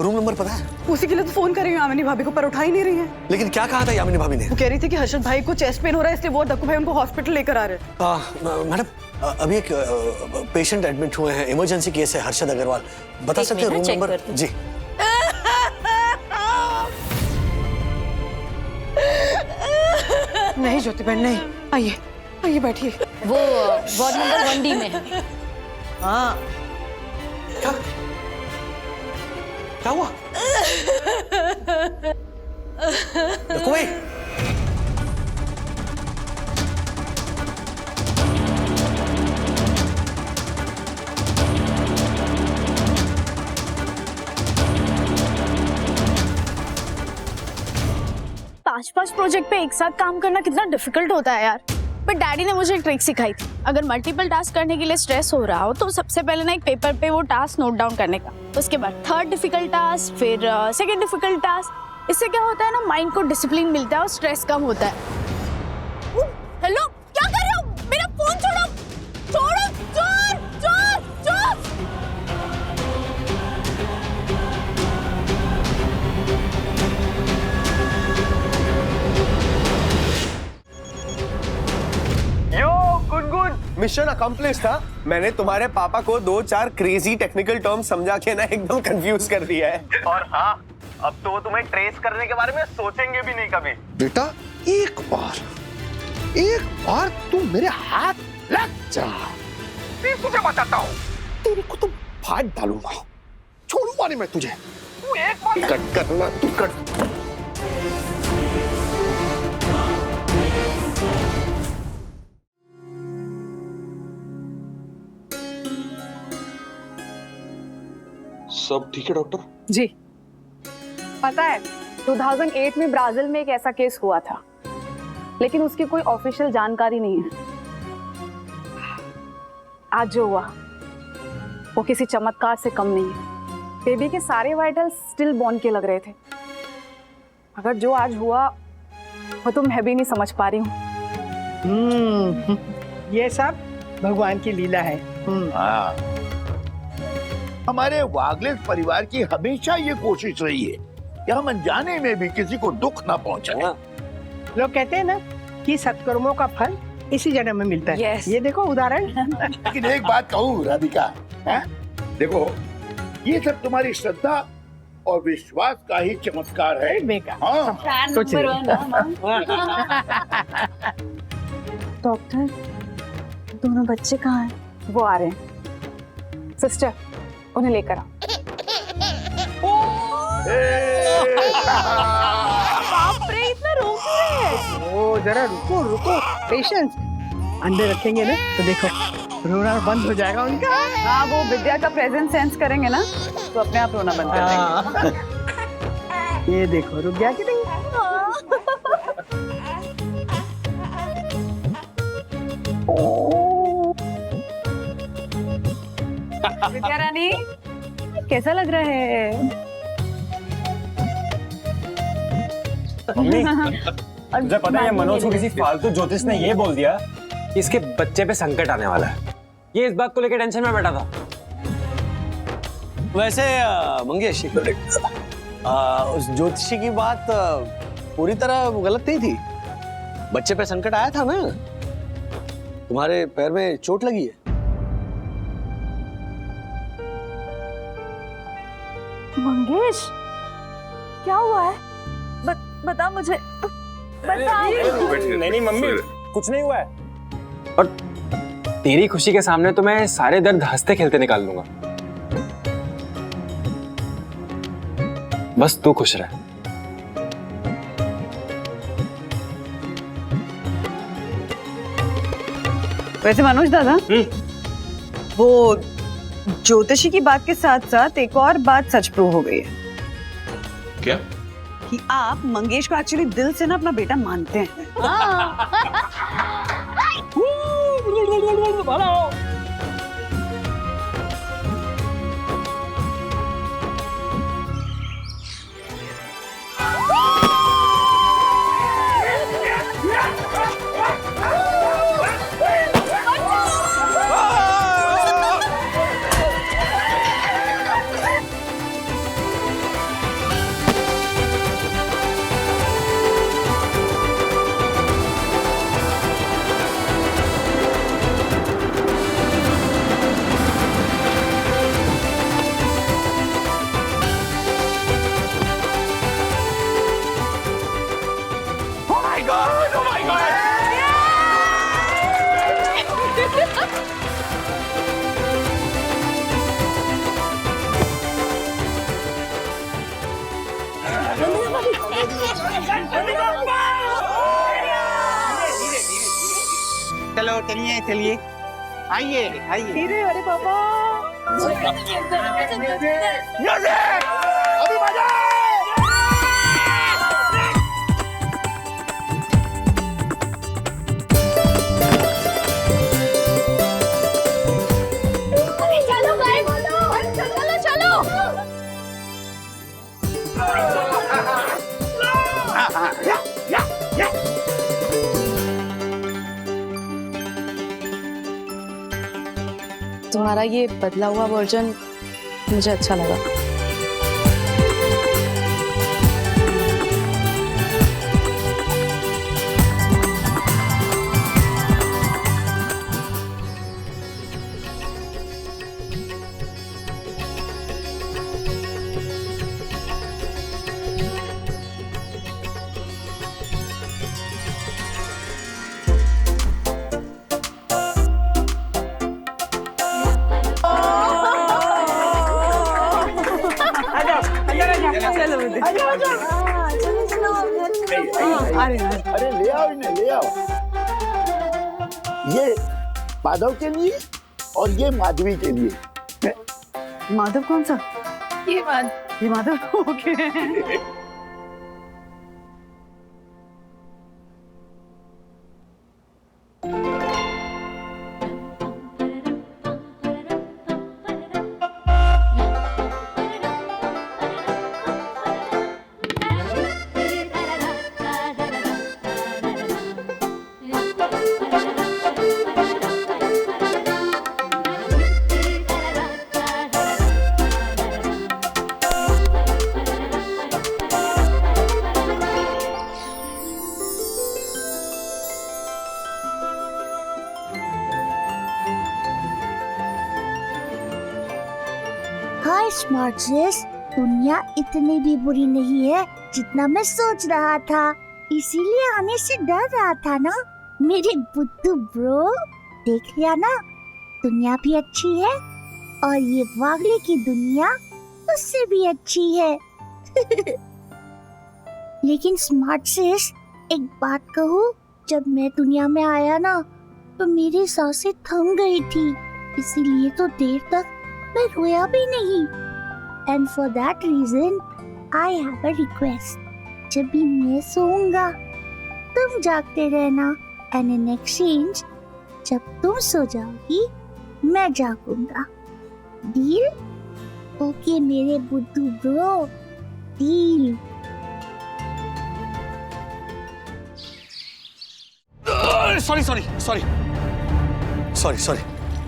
Room number पता है? उसी के लिए तो फोन कर रही हूँ यामिनी भाभी को, पर उठा ही नहीं रही है। लेकिन क्या कहा था यामिनी भाभी ने? वो कह रही थी कि हर्षद भाई को चेस्ट पेन हो रहा है, इसलिए वो दक्कू भाई उनको हॉस्पिटल लेकर आ रहे हैं। मैडम अभी एक पेशेंट एडमिट हुए हैं, इमरजेंसी केस है, हर्षद अग्रवाल। बता सकते हैं रूम नंबर? जी। नहीं ज्योति बहन नहीं, आइए आइए बैठिए। वो वार्ड नंबर 1D में है। हाँ क्या हुआ? दक्कू भाई पांच प्रोजेक्ट पे एक साथ काम करना कितना डिफिकल्ट होता है यार। बट डैडी ने मुझे एक ट्रिक सिखाई थी, अगर मल्टीपल टास्क करने के लिए स्ट्रेस हो रहा हो तो सबसे पहले ना एक पेपर पे वो टास्क नोट डाउन करने का, उसके बाद थर्ड डिफिकल्ट टास्क, फिर सेकंड डिफिकल्ट टास्क। इससे क्या होता है ना, माइंड को डिसिप्लिन मिलता है और स्ट्रेस कम होता है। हेलो, क्या कर रहे हो? मेरा फोन छोड़ो, छोड़ो, चोर चोर चोर। मिशन अकम्प्लिश था। मैंने तुम्हारे पापा को 2-4 क्रेजी टेक्निकल टर्म समझा के ना एकदम कंफ्यूज कर दिया है। और हाँ, अब तो वो तुम्हें ट्रेस करने के बारे में सोचेंगे भी नहीं कभी। बेटा एक बार तू मेरे हाथ लग जा, मैं तुझे बताता हूँ, तेरे को तो फाड़ डालूंगा, छोड़ूंगा नहीं मैं तुझे। तू एक बार कट करना, तू कट। सब ठीक है डॉक्टर? जी, पता है 2008 में ब्राजील में एक ऐसा केस हुआ था, लेकिन उसकी कोई ऑफिशियल जानकारी नहीं है। आज जो हुआ वो किसी चमत्कार से कम नहीं है। बेबी के सारे वाइटल्स स्टिल बॉर्न के लग रहे थे। अगर जो आज हुआ वो तो मैं भी नहीं समझ पा रही हूँ। ये सब भगवान की लीला है। हाँ, हमारे वागले परिवार की हमेशा ये कोशिश रही है कि हम अनजाने में भी किसी को दुख ना पहुंचाएं। लोग कहते हैं ना कि सत्कर्मों का फल इसी जन्म में मिलता है। Yes. ये देखो उदाहरण। लेकिन एक बात कहूँ राधिका, है? देखो ये सब तुम्हारी श्रद्धा और विश्वास का ही चमत्कार है। हाँ। कुछ डॉक्टर, दोनों बच्चे कहाँ हैं? वो आ रहे हैं। सिस्टर, उन्हें लेकर आओ। बाप रे, इतना रो क्यों है? ओ जरा रुको रुको, पेशेंस। अंडे रखेंगे ना तो देखो रोना बंद हो जाएगा उनका। हाँ, वो विद्या का प्रेजेंस सेंस करेंगे ना तो अपने आप रोना बंद कर देंगे। ये देखो रुक गया कि नहीं? विद्या रानी, कैसा लग रहा है? मम्मी, तुझे पता है मनोज को किसी फालतू ज्योतिष ने ये बोल दिया कि इसके बच्चे पे संकट आने वाला है। ये इस बात को लेकर टेंशन में बैठा था। वैसे मंगेश, उस ज्योतिषी की बात पूरी तरह गलत नहीं थी। बच्चे पे संकट आया था ना, तुम्हारे पैर में चोट लगी है। मंगेश, क्या हुआ है? बता मुझे, बता। नहीं मम्मी, कुछ नहीं हुआ है। और तेरी खुशी के सामने तो मैं सारे दर्द हंसते खेलते निकाल लूंगा। बस तू खुश रह। वैसे मनोज दादा, वो ज्योतिषी की बात के साथ साथ एक और बात सच प्रूव हो गई है। क्या? कि आप मंगेश को एक्चुअली दिल से ना अपना बेटा मानते हैं। चलो चलिए चलिए, आइए आइए। धीरे, अरे पापा। अभी बजा। चलो भाई, चलो चलो। तुम्हारा ये बदला हुआ वर्जन मुझे अच्छा लगा। चलो अरे ले आओ इन्हें, ले आओ। ये माधव के लिए और ये माधवी के लिए। माधव कौन सा? ये माधव ओके। हाय स्मार्ट सिस, दुनिया इतनी भी बुरी नहीं है जितना मैं सोच रहा था, इसीलिए आने से डर रहा था ना। मेरे बुद्धू ब्रो, देख लिया ना, दुनिया भी अच्छी है और ये वागले की दुनिया उससे भी अच्छी है। लेकिन स्मार्ट सिस, एक बात कहूँ, जब मैं दुनिया में आया ना तो मेरी सांसें थम गई थी, इसीलिए तो देर तक मैं रोया भी नहीं। And for that reason, I have a request. जब भी मैं सोऊंगा, तुम जागते रहना, and in exchange, जब तुम सो जाओगी, मैं जागूंगा। Deal? ओके मेरे बुद्धू bro, deal. Sorry sorry sorry sorry sorry.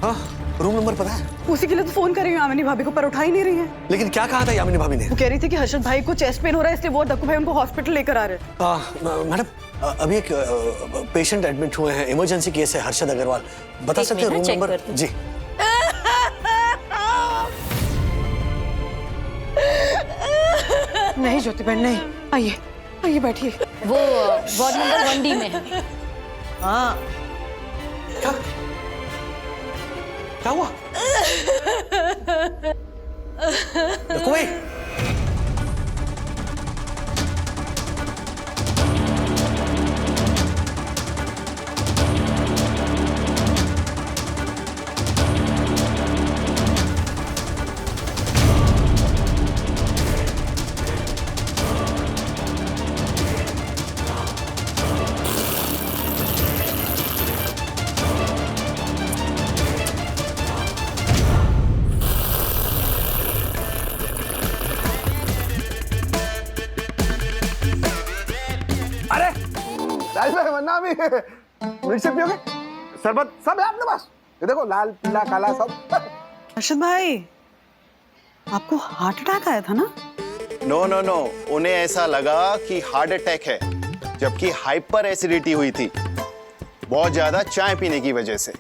हाँ, रूम नंबर पता है? उसी के लिए तो फोन कर रही हूँ यामिनी भाभी को, पर उठा ही नहीं रही है। लेकिन क्या कहा था यामिनी भाभी ने? वो कह रही थी कि हर्षद भाई को चेस्ट पेन हो रहा है, इसलिए वो दक्कू भाई उनको हॉस्पिटल लेकर आ रहे हैं। मैडम, अभी एक पेशेंट एडमिट हुए हैं, इमरजेंसी केस है, हर्षद अग्रवाल। बता सकते हैं रूम नंबर? जी। नहीं ज्योति बहन नहीं, आइए आइए बैठिए। वो वार्ड नंबर 1D में है। हाँ क्या हुआ? दक्कू भाई, वरना भी मिल्कशेक पियोगे? शरबत सब है आपके पास, ये देखो लाल पीला काला सब। हर्षद भाई, आपको हार्ट अटैक आया था ना? नो नो नो, उन्हें ऐसा लगा कि हार्ट अटैक है, जबकि हाइपर एसिडिटी हुई थी, बहुत ज्यादा चाय पीने की वजह से।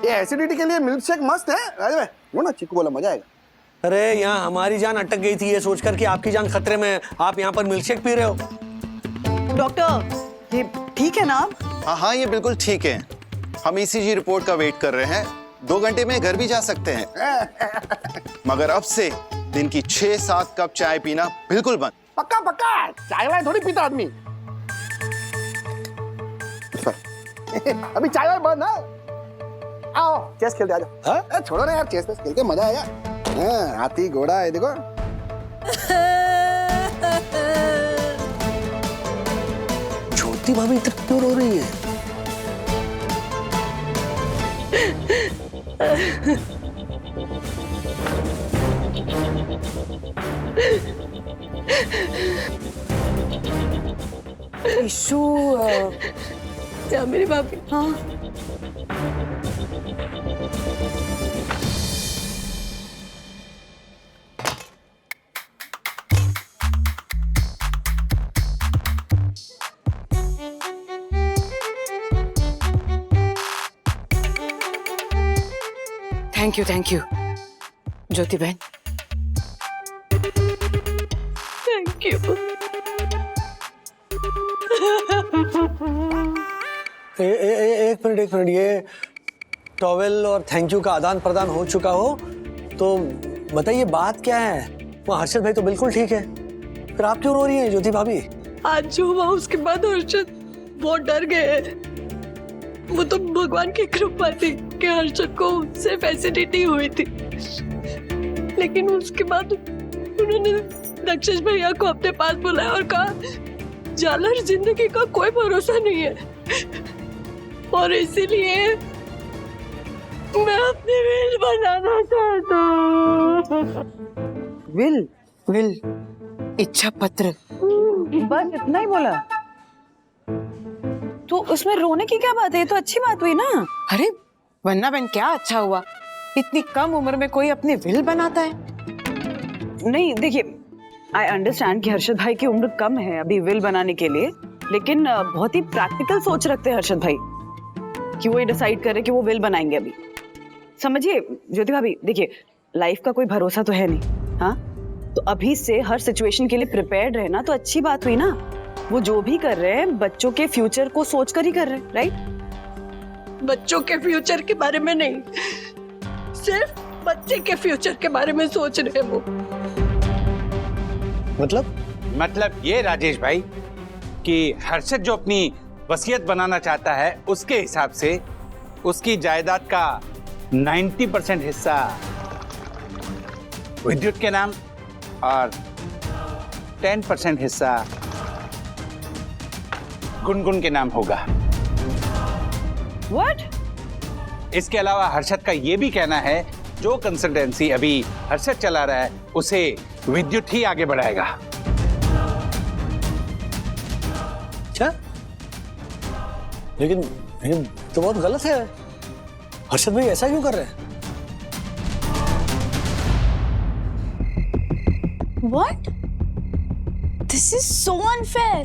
ये एसिडिटी के लिए मिल्कशेक मस्त है राजा भाई, वो ना चिकू वाला मजा आएगा। अरे यहाँ हमारी जान अटक गई थी ये सोचकर कि आपकी जान खतरे में है, आप यहाँ पर मिल्कशेक पी रहे हो। डॉक्टर, ये ठीक है ना आप? हाँ हाँ, ये बिल्कुल ठीक है। हम ईसीजी रिपोर्ट का वेट कर रहे हैं, 2 घंटे में घर भी जा सकते हैं। मगर अब से दिन की 6-7 कप चाय पीना बिल्कुल बंद। पक्का पक्का चाय वाय थोड़ी पीता आदमी। अभी चाय वाय बंद है। आओ चेस खेलते आ जाओ। हाँ? छोड़ो ना यार, चेस खेल के मजा आएगा। हाँ, हाथी घोड़ा है देखो। ज्योति भाभी इतना क्यों रो रही है? इशू क्या मेरी भाभी? हाँ थैंक यू ज्योति बहन। Thank you. एक मिनट, ये टॉवेल और थैंक यू का आदान प्रदान हो चुका हो तो बताइए बात क्या है? वो हर्षद भाई तो बिल्कुल ठीक है, फिर आप क्यों रो रही हैं ज्योति भाभी? आज जो हुआ उसके बाद हर्षद बहुत डर गए। वो तो भगवान की कृपा थी कि हर्षद को सिर्फ एसिडिटी हुई थी, लेकिन उसके बाद उन्होंने दक्षेश भैया को अपने पास बुलाया और कहा जालर जिंदगी का कोई भरोसा नहीं है और इसीलिए मैं अपने विल बनाना चाहता हूँ। विल इच्छा पत्र, बस इतना ही बोला? तो उसमें रोने की क्या बात है? ये तो अच्छी बात हुई ना। अरे वरना बहन क्या अच्छा हुआ, इतनी कम उम्र में कोई अपने विल बनाता है। नहीं देखिए, आई अंडरस्टैंड कि हर्षद भाई की उम्र कम है अभी विल बनाने के लिए, लेकिन बहुत ही प्रैक्टिकल सोच रखते हैं हर्षद भाई कि वो ये डिसाइड करे कि वो विल बनाएंगे अभी। समझिए ज्योति भाभी, देखिए लाइफ का कोई भरोसा तो है नहीं। हाँ, तो अभी से हर सिचुएशन के लिए प्रिपेयर्ड रहना तो अच्छी बात हुई ना। वो जो भी कर रहे हैं बच्चों के फ्यूचर को सोचकर ही कर रहे हैं, राइट? बच्चों के फ्यूचर के बारे में नहीं, सिर्फ बच्चे के फ्यूचर के बारे में सोच रहे हैं वो। मतलब ये राजेश भाई कि हर्षद जो अपनी वसीयत बनाना चाहता है उसके हिसाब से उसकी जायदाद का 90% हिस्सा विद्युत के नाम और 10% हिस्सा गुनगुन के नाम होगा। What? इसके अलावा हर्षद का ये भी कहना है जो कंसल्टेंसी अभी हर्षद चला रहा है उसे विद्युत ही आगे बढ़ाएगा। क्या? लेकिन ये तो बहुत गलत है। हर्षद भाई ऐसा क्यों कर रहे हैं? What? This is so unfair.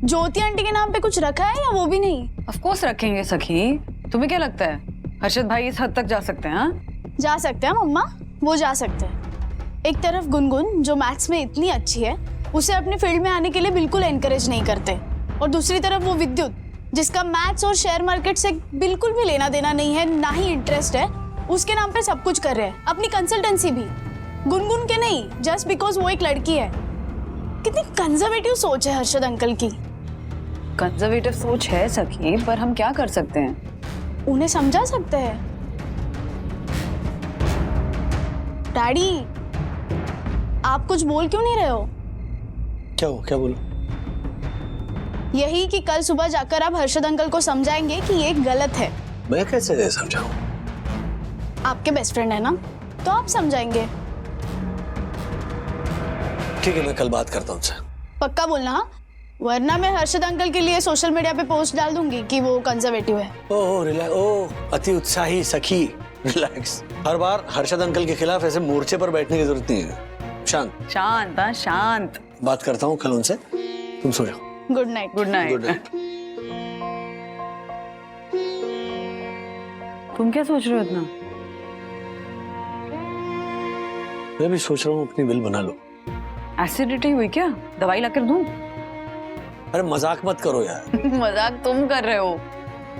Jyoti aunty के नाम पे कुछ रखा है या वो भी नहीं? ऑफ कोर्स रखेंगे सखी, तुम्हें क्या लगता है हर्षद भाई इस हद तक जा सकते हैं? जा सकते हैं मम्मा, वो जा सकते हैं। एक तरफ गुनगुन जो मैथ्स में इतनी अच्छी है उसे अपने फील्ड में आने के लिए बिल्कुल एनकरेज नहीं करते, और दूसरी तरफ वो विद्युत जिसका मैथ्स और शेयर मार्केट से बिल्कुल भी लेना देना नहीं है, ना ही इंटरेस्ट है, उसके नाम पे सब कुछ कर रहे हैं, अपनी कंसल्टेंसी भी गुनगुन के नहीं, जस्ट बिकॉज वो एक लड़की है। कितनी कंजर्वेटिव सोच है हर्षद अंकल की। कंजर्वेटिव सोच है सखी, पर हम क्या कर सकते हैं? उन्हें समझा सकते हैं। डैडी, आप कुछ बोल क्यों नहीं रहे हो? क्या बोलूं? यही कि कल सुबह जाकर आप हर्षद अंकल को समझाएंगे कि ये गलत है। मैं कैसे समझाऊं? आपके बेस्ट फ्रेंड है ना, तो आप समझाएंगे। ठीक है, मैं कल बात करता हूं उनसे। पक्का बोलना हाँ? वरना मैं हर्षद अंकल के लिए सोशल मीडिया पे पोस्ट डाल दूंगी कि वो कंजर्वेटिव है। ओह रिलैक्स, ओह अति उत्साही सखी, रिलैक्स। हर बार हर्षद अंकल के खिलाफ ऐसे मोर्चे पर बैठने की जरूरत नहीं है। शांत शांत, हाँ शांत। बात करता हूँ कल उनसे, तुम सो जाओ। Good night. Good night. Good night. तुम क्या सोच रहे हो इतना? मैं भी सोच रहा हूँ अपनी विल बना लो। एसिडिटी हुई क्या? दवाई लाकर दूं? अरे मजाक मत करो यार। मजाक तुम कर रहे हो।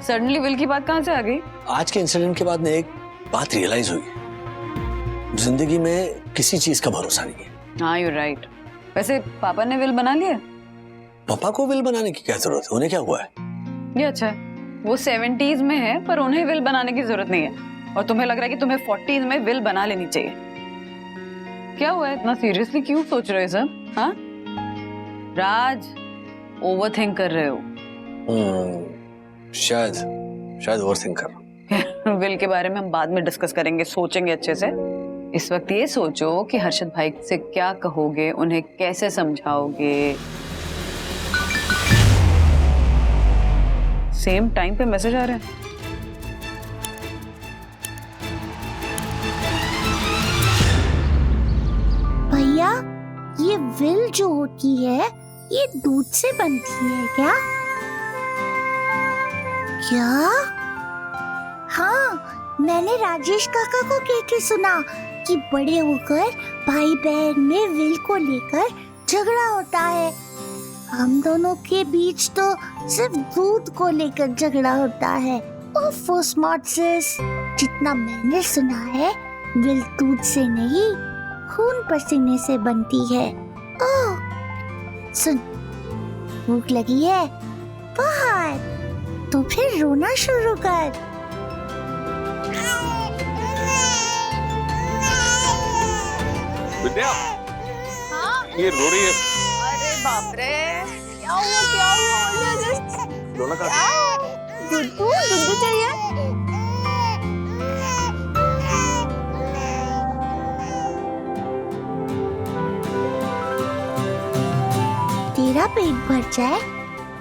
सडनली विल की बात कहाँ से आ गई? आज के इंसिडेंट के बाद में एक बात रियलाइज हुई है, जिंदगी में किसी चीज का भरोसा नहीं है। हाँ, यू राइट। वैसे पापा ने विल बना लिया? पापा को विल बनाने की क्या जरूरत है? उन्हें क्या हुआ है? ये अच्छा है, वो 70s में है पर उन्हें विल बनाने की जरूरत नहीं है, और तुम्हें लग रहा है कि तुम्हें 40s में विल बना लेनी चाहिए। क्या हुआ है, इतना सीरियसली क्यों सोच रहे हो सब? हाँ राज, ओवरथिंक कर रहे हो। शायद ओवरथिंक कर रहा हूं। विल के बारे में हम बाद में डिस्कस करेंगे, सोचेंगे अच्छे से। इस वक्त ये सोचो कि हर्षद भाई से क्या कहोगे, उन्हें कैसे समझाओगे। सेम टाइम पे मैसेज आ रहे हैं। भैया, ये विल जो होती है ये दूध से बनती है क्या? क्या? हाँ, मैंने राजेश काका को कहते सुना कि बड़े होकर भाई बहन में विल को लेकर झगड़ा होता है। हम दोनों के बीच तो सिर्फ दूध को लेकर झगड़ा होता है। ओफो स्मार्ट सिस, जितना मैंने सुना है विल दूध से नहीं खून पसीने से बनती है। ओह, सुन, भूख लगी है बहुत, तो फिर रोना शुरू कर। विद्या, हाँ? ये रो रही है। अरे बाप रे, क्या हुआ? रोना का दूध चाहिए? तेरा पेट भर जाए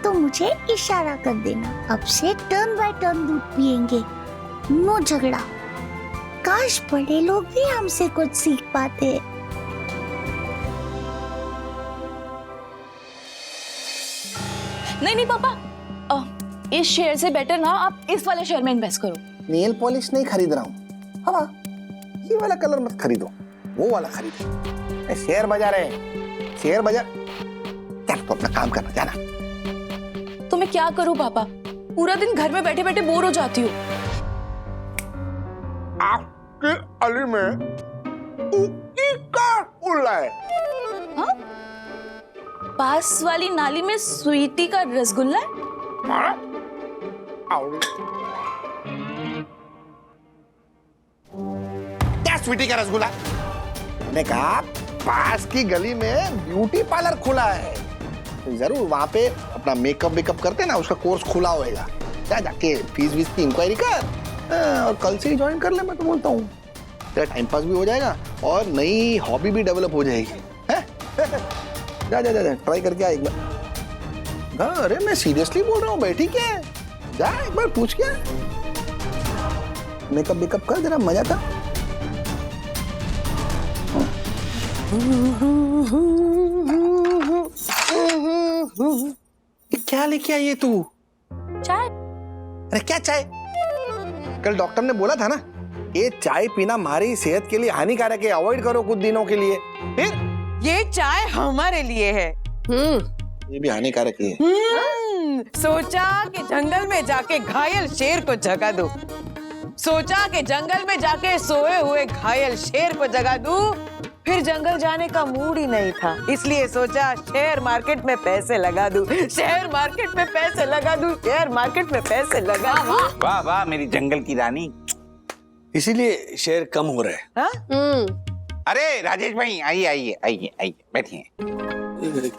तो मुझे इशारा कर देना। अब से टर्न बाय टर्न दूध पिएंगे, नो झगड़ा। काश बड़े लोग भी हमसे कुछ सीख पाते। नहीं पापा, इस शेयर से बेटर ना आप इस वाले शेयर में इन्वेस्ट करो। नेल पॉलिश नहीं खरीद रहा हूँ। हाँ, ये वाला कलर मत खरीदो, वो वाला खरीदो। शेयर बाजार है, शेयर बाजार। चल तो अपना काम करना, जाना। तो मैं क्या करूं पापा, पूरा दिन घर में बैठे बैठे बोर हो जाती हूँ। आपके अली में फूल है। हाँ? पास वाली नाली में स्वीटी का रसगुल्ला है? क्या स्वीटी का रसगुल्ला? मैंने कहा पास की गली में ब्यूटी पार्लर खुला है, जरूर वहां पे अपना मेकअप करते ना, उसका कोर्स खुला होएगा। क्या जाके फीस वीस की इंक्वायरी कर, और कल से ही ज्वाइन कर ले। मैं तो बोलता हूँ तेरा टाइम पास भी हो जाएगा और नई हॉबी भी डेवलप हो जाएगी। जा जा जा ट्राई करके आ एक बार। अरे मैं सीरियसली बोल रहा हूँ, बैठी क्या है, जा एक बार पूछ क्या। मेकअप कर, जरा मजा था। क्या लेके आई है तू? चाय। अरे क्या चाय? कल डॉक्टर ने बोला था ना, ये चाय पीना हमारी सेहत के लिए हानिकारक है, अवॉइड करो कुछ दिनों के लिए। फिर ये चाय हमारे लिए है। ये भी हानिकारक ही है। सोचा कि जंगल में जाके घायल शेर को जगा दूं। सोचा कि जंगल में जाके सोए हुए घायल शेर को जगा दूं, फिर जंगल जाने का मूड ही नहीं था, इसलिए सोचा शेयर मार्केट में पैसे लगा दूं, शेयर मार्केट में पैसे लगा दूं, शेयर मार्केट में पैसे लगा दूं। वाह वाह मेरी जंगल की रानी। इसीलिए शेयर कम हो रहे हैं। अरे राजेश भाई, आइए आइए आइए आइए, बैठिए।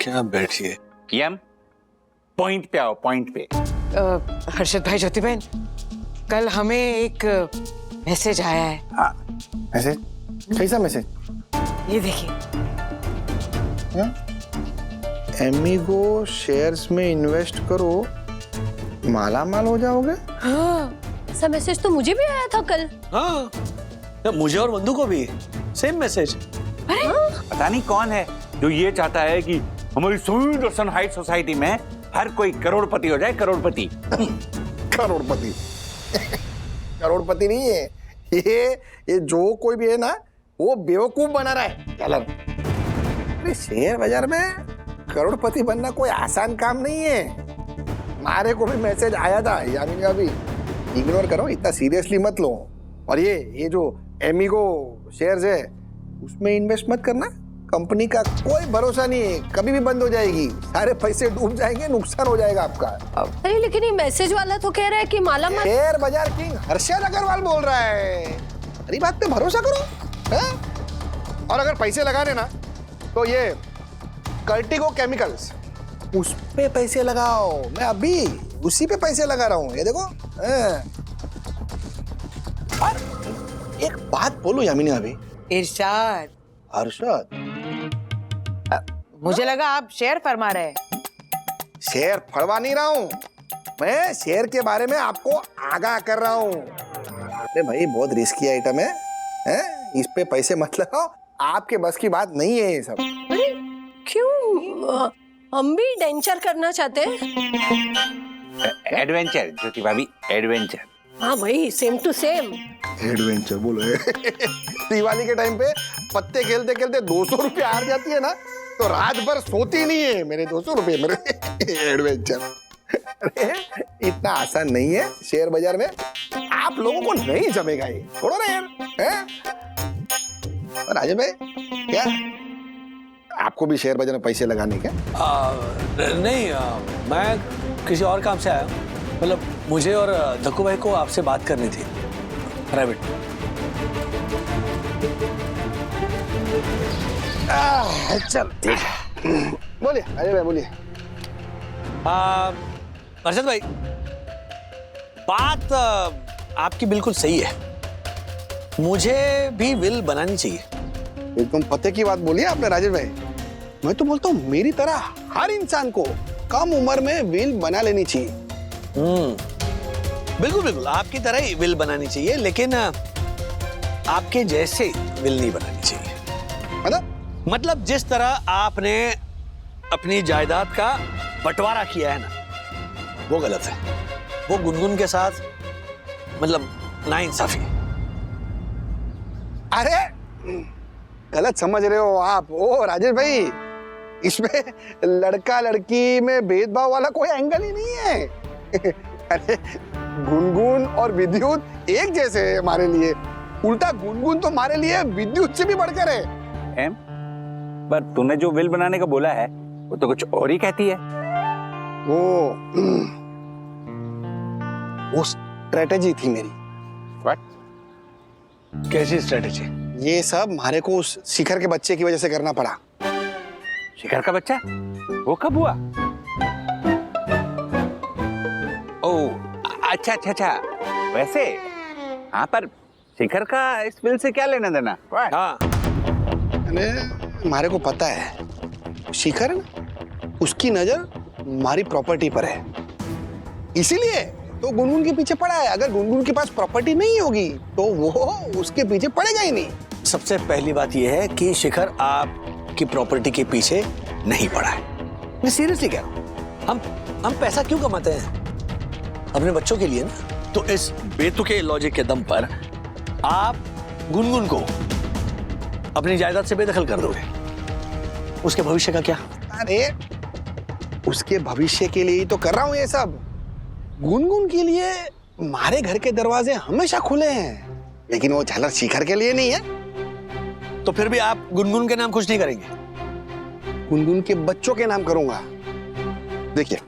क्या बैठिए? पीएम, पॉइंट पे आओ, पॉइंट पे। हर्षद भाई, ज्योति बहन, कल हमें एक मैसेज आया है। हाँ, मैसेज? कैसा मैसेज? ये देखिए। एमिगो शेयर्स में इन्वेस्ट करो, माला माल हो जाओगे। हाँ, ऐसा मैसेज तो मुझे भी आया था कल। हाँ, मुझे और बंधु को भी सेम मैसेज। पता नहीं कौन है जो ये चाहता है कि हमारी सुदर्शन हाइट सोसाइटी में हर कोई करोड़पति हो जाए, करोड़पति। करोड़पति करोड़पति नहीं है ये जो कोई भी है ना, वो बेवकूफ बना रहा है। चलो, अरे शेयर बाजार में करोड़पति बनना कोई आसान काम नहीं है। हमारे को भी मैसेज आया था, यानी का भी इग्नोर करो, इतना सीरियसली मत लो। और ये जो एमिगो शेयर्स है उसमें इन्वेस्ट मत करना, कंपनी का कोई भरोसा नहीं है, कभी भी बंद हो जाएगी, सारे पैसे डूब जाएंगे, नुकसान हो जाएगा आपका। अरे लेकिन ये मैसेज वाला तो कह रहा है कि माला माल। शेयर बाजार किंग हर्षद अग्रवाल बोल रहा है, अरे बात पे भरोसा करो है? और अगर पैसे लगाने ना तो ये कर्टिगो केमिकल्स उस पे पैसे लगाओ, मैं अभी उसी पे पैसे लगा रहा हूँ, ये देखो। और एक बात बोलूं यामिनी अभी। इरशाद। हर्षद, मुझे लगा आप शेयर फरमा रहे हैं। शेयर फड़वा नहीं रहा हूँ, मैं शेयर के बारे में आपको आगाह कर रहा हूँ। अरे भाई बहुत रिस्की आइटम है? इस पे पैसे मत लगाओ, आपके बस की बात नहीं है ये सब। अरे क्यों, हम भी डेंचर करना चाहते हैं। एडवेंचर ज्योति भाभी, एडवेंचर। हाँ भाई, सेम टू सेम एडवेंचर बोलो। दिवाली के टाइम पे पत्ते खेलते खेलते 200 रुपये हार जाती है ना, तो रात भर सोती नहीं है मेरे 200 रुपये मेरे। एडवेंचर अरे इतना आसान नहीं है शेयर बाजार में, आप लोगों को नहीं जमेगा ये, छोड़ो ना यार। राजेश भाई क्या आपको भी शेयर बाजार में पैसे लगाने क्या? नहीं, मैं किसी और काम से आया, मतलब मुझे और धक्कू भाई को आपसे बात करनी थी प्राइवेट। चल ठीक है, बोलिए अजय भाई बोलिए। अर्षद भाई, बात आपकी बिल्कुल सही है, मुझे भी विल बनानी चाहिए। एकदम पते की बात बोली आपने राजेश भाई। मैं तो बोलता हूँ मेरी तरह हर इंसान को कम उम्र में विल बना लेनी चाहिए। बिल्कुल बिल्कुल आपकी तरह ही विल बनानी चाहिए, लेकिन आपके जैसे विल नहीं बनानी चाहिए। मतलब जिस तरह आपने अपनी जायदाद का बंटवारा किया है ना, वो गलत है, वो गुनगुन के साथ मतलब नाइंसाफी। अरे गलत समझ रहे हो आप। ओ राजेश भाई, इसमें लड़का लड़की में भेदभाव वाला कोई एंगल ही नहीं है। अरे गुनगुन और विद्युत एक जैसे है हमारे लिए, उल्टा गुनगुन तो हमारे लिए विद्युत से भी बढ़कर है। पर तूने जो विल बनाने का बोला है वो तो कुछ और ही कहती है। वो स्ट्रेटेजी थी मेरी। कैसी स्ट्रेटेजी? ये सब हमारे को उस शिखर के बच्चे की वजह से करना पड़ा। शिखर का बच्चा? वो कब हुआ? ओह अच्छा अच्छा अच्छा, वैसे हाँ, पर शिखर का इस बिल से क्या लेना देना? हाँ हमारे को पता है शिखर है ना, उसकी नजर हमारी प्रॉपर्टी पर है, इसीलिए तो गुनगुन के पीछे पड़ा है। अगर गुनगुन के पास प्रॉपर्टी नहीं होगी तो वो उसके पीछे पड़ेगा ही नहीं। सबसे पहली बात यह है कि शिखर आपकी प्रॉपर्टी के पीछे नहीं पड़ा है। मैं सीरियसली कह रहा हूं, हम पैसा क्यों कमाते हैं? अपने बच्चों के लिए ना। तो इस बेतुके लॉजिक के दम पर आप गुनगुन को अपनी जायदाद से बेदखल कर दोगे, उसके भविष्य का क्या? अरे उसके भविष्य के लिए ही तो कर रहा हूं ये सब। गुनगुन के लिए हमारे घर के दरवाजे हमेशा खुले हैं, लेकिन वो झालर शिखर के लिए नहीं है। तो फिर भी आप गुनगुन के नाम कुछ नहीं करेंगे? गुनगुन के बच्चों के नाम करूंगा। देखिए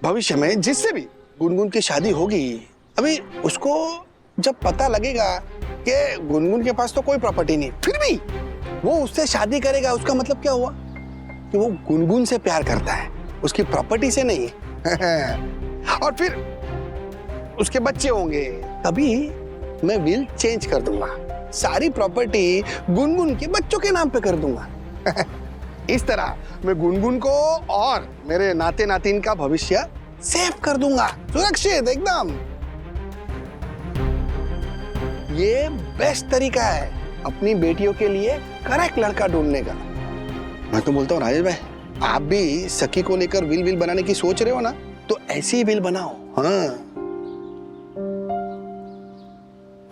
भविष्य में जिससे भी गुनगुन की शादी होगी, अभी उसको जब पता लगेगा कि गुनगुन के पास तो कोई प्रॉपर्टी नहीं, फिर भी वो उससे शादी करेगा, उसका मतलब क्या हुआ कि वो गुनगुन से प्यार करता है, उसकी प्रॉपर्टी से नहीं। और फिर उसके बच्चे होंगे, तभी मैं विल चेंज कर दूंगा, सारी प्रॉपर्टी गुनगुन के बच्चों के नाम पे कर दूंगा। इस तरह मैं गुनगुन को और मेरे नाते नातिन का भविष्य सेव कर दूंगा, सुरक्षित एकदम। ये बेस्ट तरीका है अपनी बेटियों के लिए करेक्ट लड़का ढूंढने का। मैं तो बोलता हूँ राजेश भाई, आप भी सखी को लेकर विल बनाने की सोच रहे हो ना, तो ऐसी ही विल बनाओ। हाँ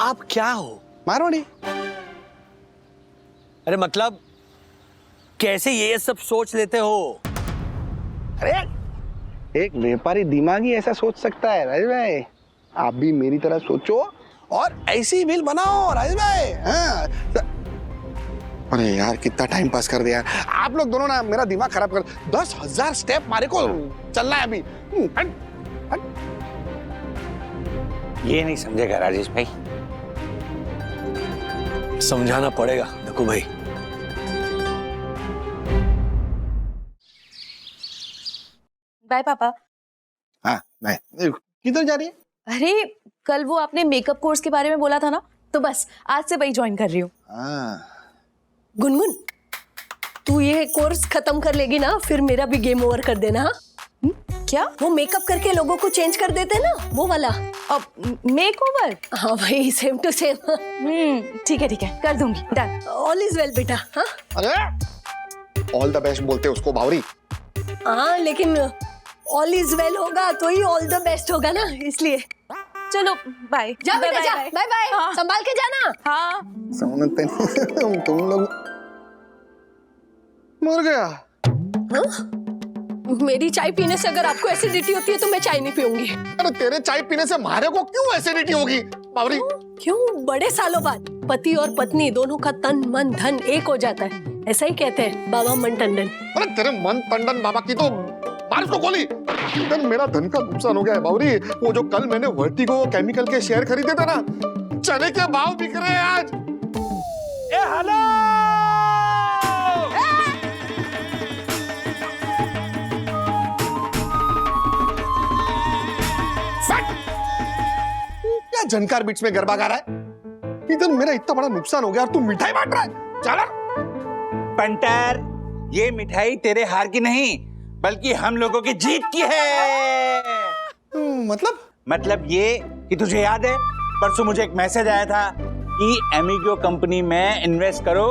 आप क्या हो? मारोड़ी। अरे मतलब कैसे ये सब सोच लेते हो? अरे एक व्यापारी दिमाग ही ऐसा सोच सकता है राजेश भाई, आप भी मेरी तरह सोचो और ऐसी विल बनाओ राजेश भाई। हाँ अरे यार कितना टाइम पास कर दिया आप लोग दोनों ना, मेरा दिमाग खराब कर। 10,000 स्टेप मारे को चलना है अभी। ये नहीं समझेगा राजेश भाई। समझाना पड़ेगा देखो भाई। बाय पापा। हाँ नहीं, किधर जा रही है? अरे कल वो आपने मेकअप कोर्स के बारे में बोला था ना, तो बस आज से वही ज्वाइन कर रही हूँ। गुनगुन, तू ये कोर्स खत्म कर लेगी ना, फिर मेरा भी गेम ओवर कर देना। हाँ? क्या? वो मेकअप करके लोगों को चेंज कर देते ना, वो वाला। अब मेक ओवर? हाँ भाई, सेम टू सेम। ठीक है कर दूंगी। डन। ऑल इज वेल बेटा। हाँ अरे ऑल द बेस्ट बोलते उसको बावरी। हाँ, लेकिन ऑल इज वेल होगा तो ही ऑल द बेस्ट होगा ना, इसलिए। चलो बाय। जा बेटा जा, बाय बाय। हाँ। संभाल के जाना। हाँ। समझते नहीं तुम लोग। मर गया। हाँ? मेरी चाय पीने से अगर आपको एसिडिटी होती है तो मैं चाय नहीं पीऊंगी। अरे तेरे चाय पीने से मारे को क्यों एसिडिटी होगी बावरी? क्यों? बड़े सालों बाद पति और पत्नी दोनों का तन मन धन एक हो जाता है, ऐसा ही कहते हैं बाबा मन टंडन। अरे तेरे मन टंडन बाबा की तो मार उसको गोली। मेरा धन का नुकसान हो गया है बावरी। वो जो कल मैंने वर्टिगो केमिकल के शेयर खरीदे थे ना, चने के भाव बिक रहे हैं आज। हेलो, क्या झनकार बीच में गरबा गा रहा है? इधर मेरा इतना बड़ा नुकसान हो गया और तू मिठाई बांट रहा है। चला पंटर, ये मिठाई तेरे हार की नहीं बल्कि हम लोगों की जीत की है। मतलब ये कि तुझे याद है परसों मुझे एक मैसेज आया था कि एमिगो कंपनी में इन्वेस्ट करो,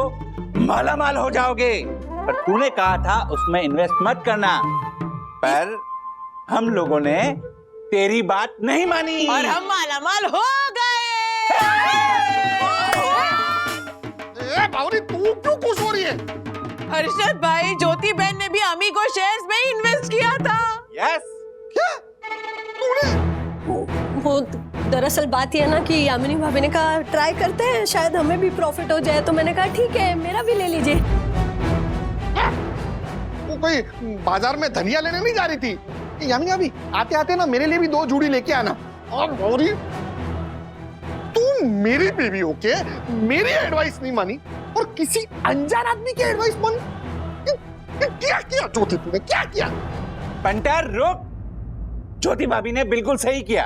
माला माल हो जाओगे। पर तूने कहा था उसमें इन्वेस्ट मत करना, पर हम लोगों ने तेरी बात नहीं मानी और हम मालामाल हो गए। बावरी तू क्यों खुश हो रही है? हर्षद भाई, ज्योति बहन ने भी अमीगो शेयर्स में इन्वेस्ट किया था। यस। क्या? वो दरअसल बात ये है ना कि यामिनी भाभी ने कहा ट्राई करते हैं, शायद हमें भी प्रॉफिट हो जाए, तो मैंने कहा ठीक है, मेरा भी ले लीजिए। वो कोई बाजार में धनिया लेने नहीं जा रही थी? यामिनी भाभी आते आते ना मेरे लिए भी 2 जूड़ी लेके आना। और बावरी तू मेरी बीवी होके मेरी एडवाइस नहीं मानी और किसी अनजान आदमी की एडवाइस मानी। क्या किया ज्योति तूने, क्या किया? पंटर रुक, ज्योति भाभी ने बिल्कुल सही किया।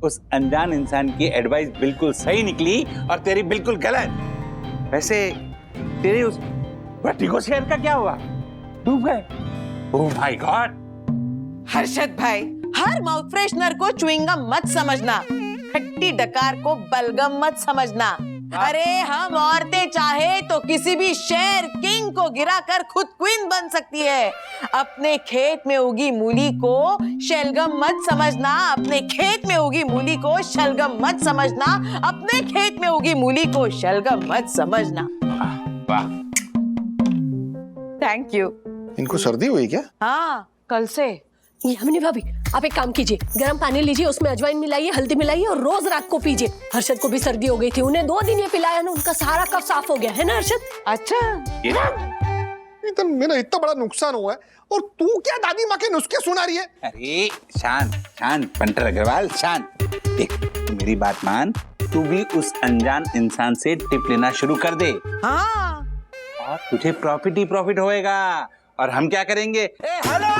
उस अनजान इंसान की एडवाइस बिल्कुल सही निकली और तेरी बिल्कुल गलत। वैसे तेरे उस वर्टिगो शेयर का क्या हुआ? डूब गए? Oh my god. हर्षद भाई, हर माउथ फ्रेशनर को च्युइंगम मत समझना, खट्टी डकार को बलगम मत समझना। अरे हम औरतें चाहे तो किसी भी शेर किंग को गिराकर खुद क्वीन बन सकती है। अपने खेत में उगी मूली को शलगम मत समझना, अपने खेत में उगी मूली को शलगम मत समझना, अपने खेत में उगी मूली को शलगम मत समझना। वाह, थैंक यू। इनको सर्दी हुई क्या? हाँ, कल से। यामिनी भाभी, आप एक काम कीजिए, गर्म पानी लीजिए, उसमें अजवाइन मिलाइए, हल्दी मिलाइए और रोज रात को पीजिए। हर्षद को भी सर्दी हो गई थी, उन्हें 2 दिन ये पिलाया ना, उनका सारा कफ साफ हो गया है ना हर्षद? अच्छा। इतना मेरा इतना बड़ा नुकसान हुआ है और तू क्या दादी माँ के नुस्खे सुना रही है? अरे शांत शांत पंटर अग्रवाल, शांत। देख मेरी बात मान, तू भी उस अनजान इंसान से टिप लेना शुरू कर दे। हाँ। और तुझे प्रॉफिट ही प्रॉफिट होएगा। और हम क्या करेंगे? हेलो,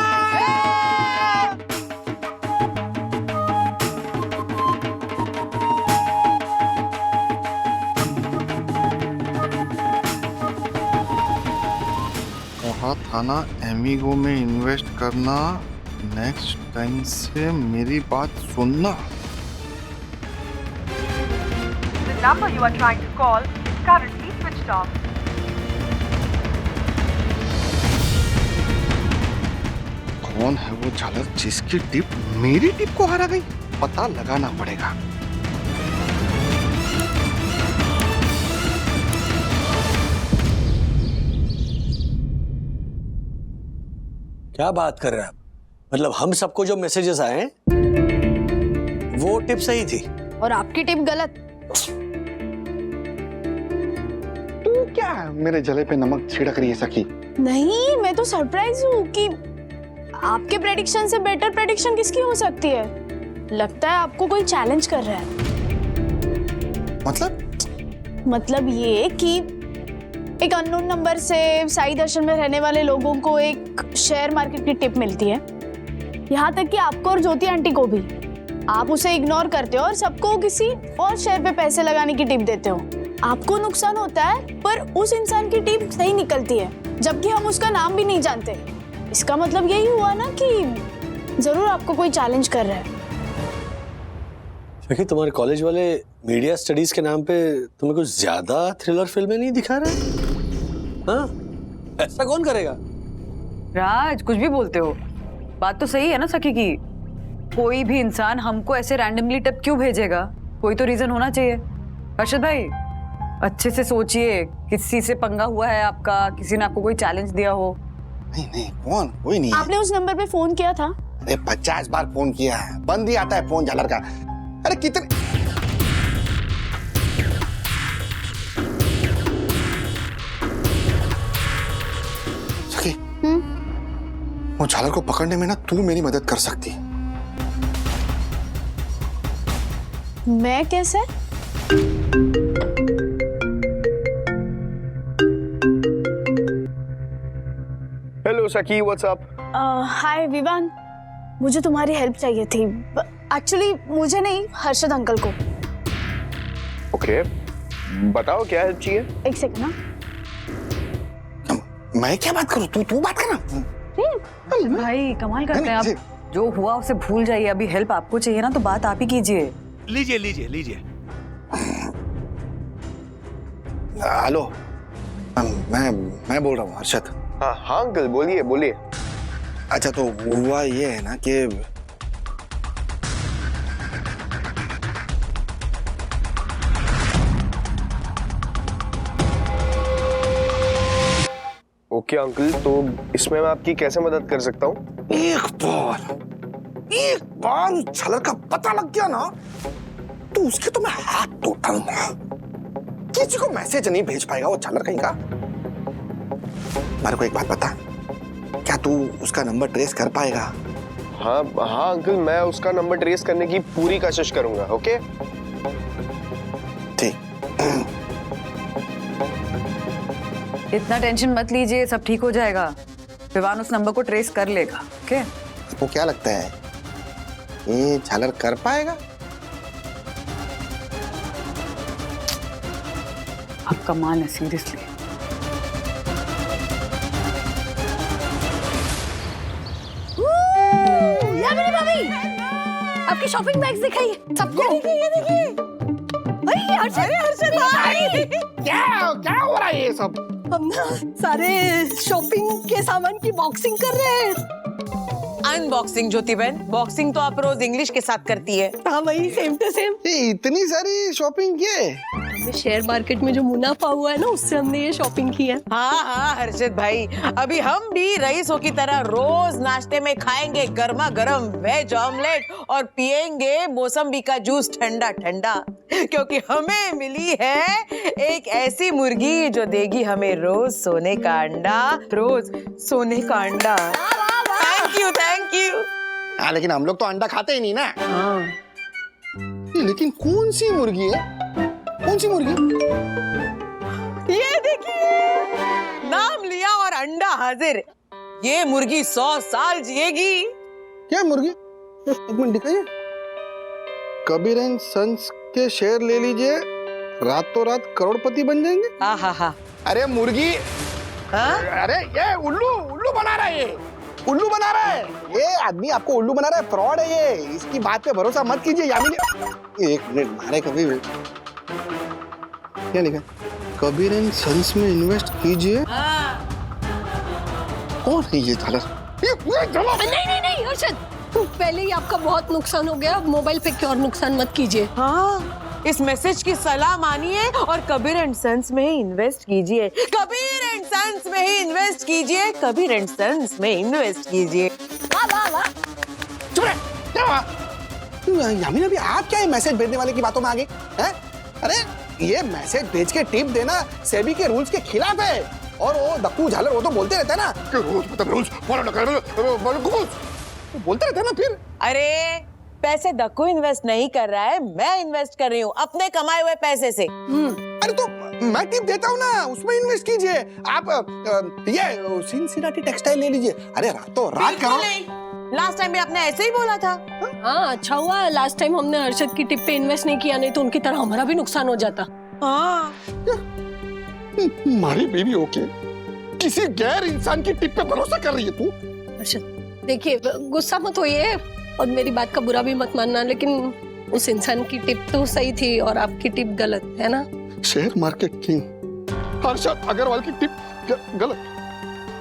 कहा था ना एमिगो में इन्वेस्ट करना, नेक्स्ट टाइम से मेरी बात सुनना। The number you are trying to call is currently switched off. कौन है वो झालर जिसकी टिप मेरी टिप को हरा गई? पता लगाना पड़ेगा। क्या बात कर रहे हैं आप? मतलब हम सबको जो मैसेजेस आए वो टिप सही थी और आपकी टिप गलत। तू क्या मेरे जले पे नमक छिड़क रही है सखी? नहीं, मैं तो सरप्राइज हूँ कि आपके प्रेडिक्शन से बेटर प्रेडिक्शन किसकी हो सकती है। लगता है आपको कोई चैलेंज कर रहा है। मतलब ये कि एक अननोन नंबर से साई दर्शन में रहने वाले लोगों को एक शेयर मार्केट की टिप मिलती है, यहाँ तक कि आपको और ज्योति आंटी को भी। आप उसे इग्नोर करते हो और सबको किसी और शेयर पे पैसे लगाने की टिप देते हो। आपको नुकसान होता है पर उस इंसान की टिप सही निकलती है, जबकि हम उसका नाम भी नहीं जानते। इसका मतलब यही हुआ ना कि जरूर आपको कोई चैलेंज कर रहा है। सखी, तुम्हारे कॉलेज वाले मीडिया स्टडीज के नाम पे तुम्हें कुछ ज्यादा थ्रिलर फिल्में नहीं दिखा रहे? हाँ, ऐसा कौन करेगा? राज, कुछ भी बोलते हो। बात तो सही है ना सखी की। कोई भी इंसान हमको ऐसे रैंडमली टिप क्यों भेजेगा? कोई तो रीजन होना चाहिए। हर्षद भाई, अच्छे से सोचिए, किसी से पंगा हुआ है आपका? किसी ने आपको कोई चैलेंज दिया हो? नहीं, कौन? कोई नहीं। आपने उस नंबर पे फोन किया था? अरे 50 बार फोन किया है, बंद ही आता है फोन झालर का। अरे कितने सखी, वो झालर को पकड़ने में ना तू मेरी मदद कर सकती है। मैं कैसे? हेलो सखी, व्हाट्स अप? हाय विवान, मुझे तुम्हारी हेल्प चाहिए थी। एक्चुअली मुझे नहीं, हर्षद अंकल को। ओके, बताओ क्या हेल्प चाहिए? एक सेकंड ना। मैं क्या बात करूं? तू बात करना। भाई कमाल करते हैं आप। जो हुआ उसे भूल जाइए। अभी हेल्प आपको चाहिए ना, तो बात आप ही कीजिए। लीजिए लीजिए लीजिए। हेलो, मैं बोल रहा हूँ हर्षद। हाँ अंकल, बोलिए बोलिए। अच्छा, तो हुआ ये है ना कि ओके अंकल, तो इसमें मैं आपकी कैसे मदद कर सकता हूँ? एक बार उस छलर का पता लग गया ना, तो उसके तो मैं हाथ तोड़ डालूंगा। किसी को मैसेज नहीं भेज पाएगा वो छलर कहीं का। मेरे को एक बात बता, क्या तू उसका नंबर ट्रेस कर पाएगा? हाँ अंकल, मैं उसका नंबर ट्रेस करने की पूरी कोशिश करूंगा। ओके ठीक। इतना टेंशन मत लीजिए, सब ठीक हो जाएगा। विवान उस नंबर को ट्रेस कर लेगा। ओके? आपको क्या लगता है ये झालर कर पाएगा? अब कमाल है, सीरियसली। यामिनी भाभी, आपकी शॉपिंग बैग्स दिखाइए सबको। ये देखिए। हर्षद भाई, क्या हो रहा है ये सब? हम ना सारे शॉपिंग के सामान की बॉक्सिंग कर रहे हैं। अनबॉक्सिंग ज्योति बहन, बॉक्सिंग तो आप रोज इंग्लिश के साथ करती है। हाँ वही, सेम टू सेम। इतनी सारी शॉपिंग किए? शेयर मार्केट में जो मुनाफा हुआ है ना, उससे हमने ये शॉपिंग की है। हाँ हर्षद भाई, अभी हम भी रईसों की तरह रोज नाश्ते में खाएंगे गर्मा गर्म वेज ऑमलेट और पिएंगे मौसम्बी का जूस ठंडा ठंडा, क्योंकि हमें मिली है एक ऐसी मुर्गी जो देगी हमें रोज सोने का अंडा। रोज सोने का अंडा। Thank you. हाँ, लेकिन हम लोग तो अंडा खाते ही नहीं ना। हाँ। लेकिन कौन सी मुर्गी है? कौन सी मुर्गी? ये देखिए, नाम लिया और अंडा हाजिर। ये मुर्गी 100 साल जिएगी। क्या मुर्गी? एक मिनट दिखाइए। कबीर एंड सन्स के शेयर ले लीजिए, रातों रात करोड़पति बन जाएंगे। हाँ। अरे मुर्गी, हाँ? अरे ये उल्लू बना रहा है। उल्लू बना रहा है ये आदमी, आपको उल्लू बना रहा है। फ्रॉड है ये, इसकी बात पे भरोसा मत कीजिए। यामिनी, एक मिनट मारे। कबीर, क्या लिखा? कबीर एंड सन्स में इन्वेस्ट कीजिए। कौन है ये झालर? नहीं हर्षद, पहले ही आपका बहुत नुकसान हो गया, अब मोबाइल पे क्यों और नुकसान मत कीजिए। हाँ, इस मैसेज की सलाह मानिए और कबीर एंड सन्स में ही इन्वेस्ट कीजिए। कबीर एंड सन्स में ही इन्वेस्ट कीजिए। कबीर एंड सन्स में इन्वेस्ट कीजिए। वाह। चुप रहे, क्या हुआ? यामिनी, अभी आप क्या मैसेज भेजने वाले की बातों में आ गए हैं? अरे ये मैसेज भेज के टिप देना सेबी के रूल्स के खिलाफ है। और वो दक्कू झालर वो तो बोलते रहते हैं ना कि रूल्स फॉलो ना करो, बोलते रहते हैं ना फिर। अरे पैसे दक्कू इन्वेस्ट नहीं कर रहा है, मैं इन्वेस्ट कर रही हूँ अपने कमाए हुए पैसे से। अरे तो मैं टिप देता हूँ ना, उसमें इन्वेस्ट कीजिए आप। ये सिंसिनाटी टेक्सटाइल ले लीजिए। अरे रातों रात करो। लास्ट टाइम भी आपने ऐसे ही बोला था। हाँ अच्छा हुआ लास्ट टाइम हमने हर्षद की टिप पे इन्वेस्ट नहीं किया, नहीं तो उनकी तरह हमारा भी नुकसान हो जाता। हाँ हमारी बेबी ओके, किसी गैर इंसान की टिप पे भरोसा कर रही है तू। हर्षद देखिए गुस्सा मत होइए और मेरी बात का बुरा भी मत मानना, लेकिन उस इंसान की टिप तो सही थी और आपकी टिप गलत है ना। Share market king Harshad Agarwal की टिप गलत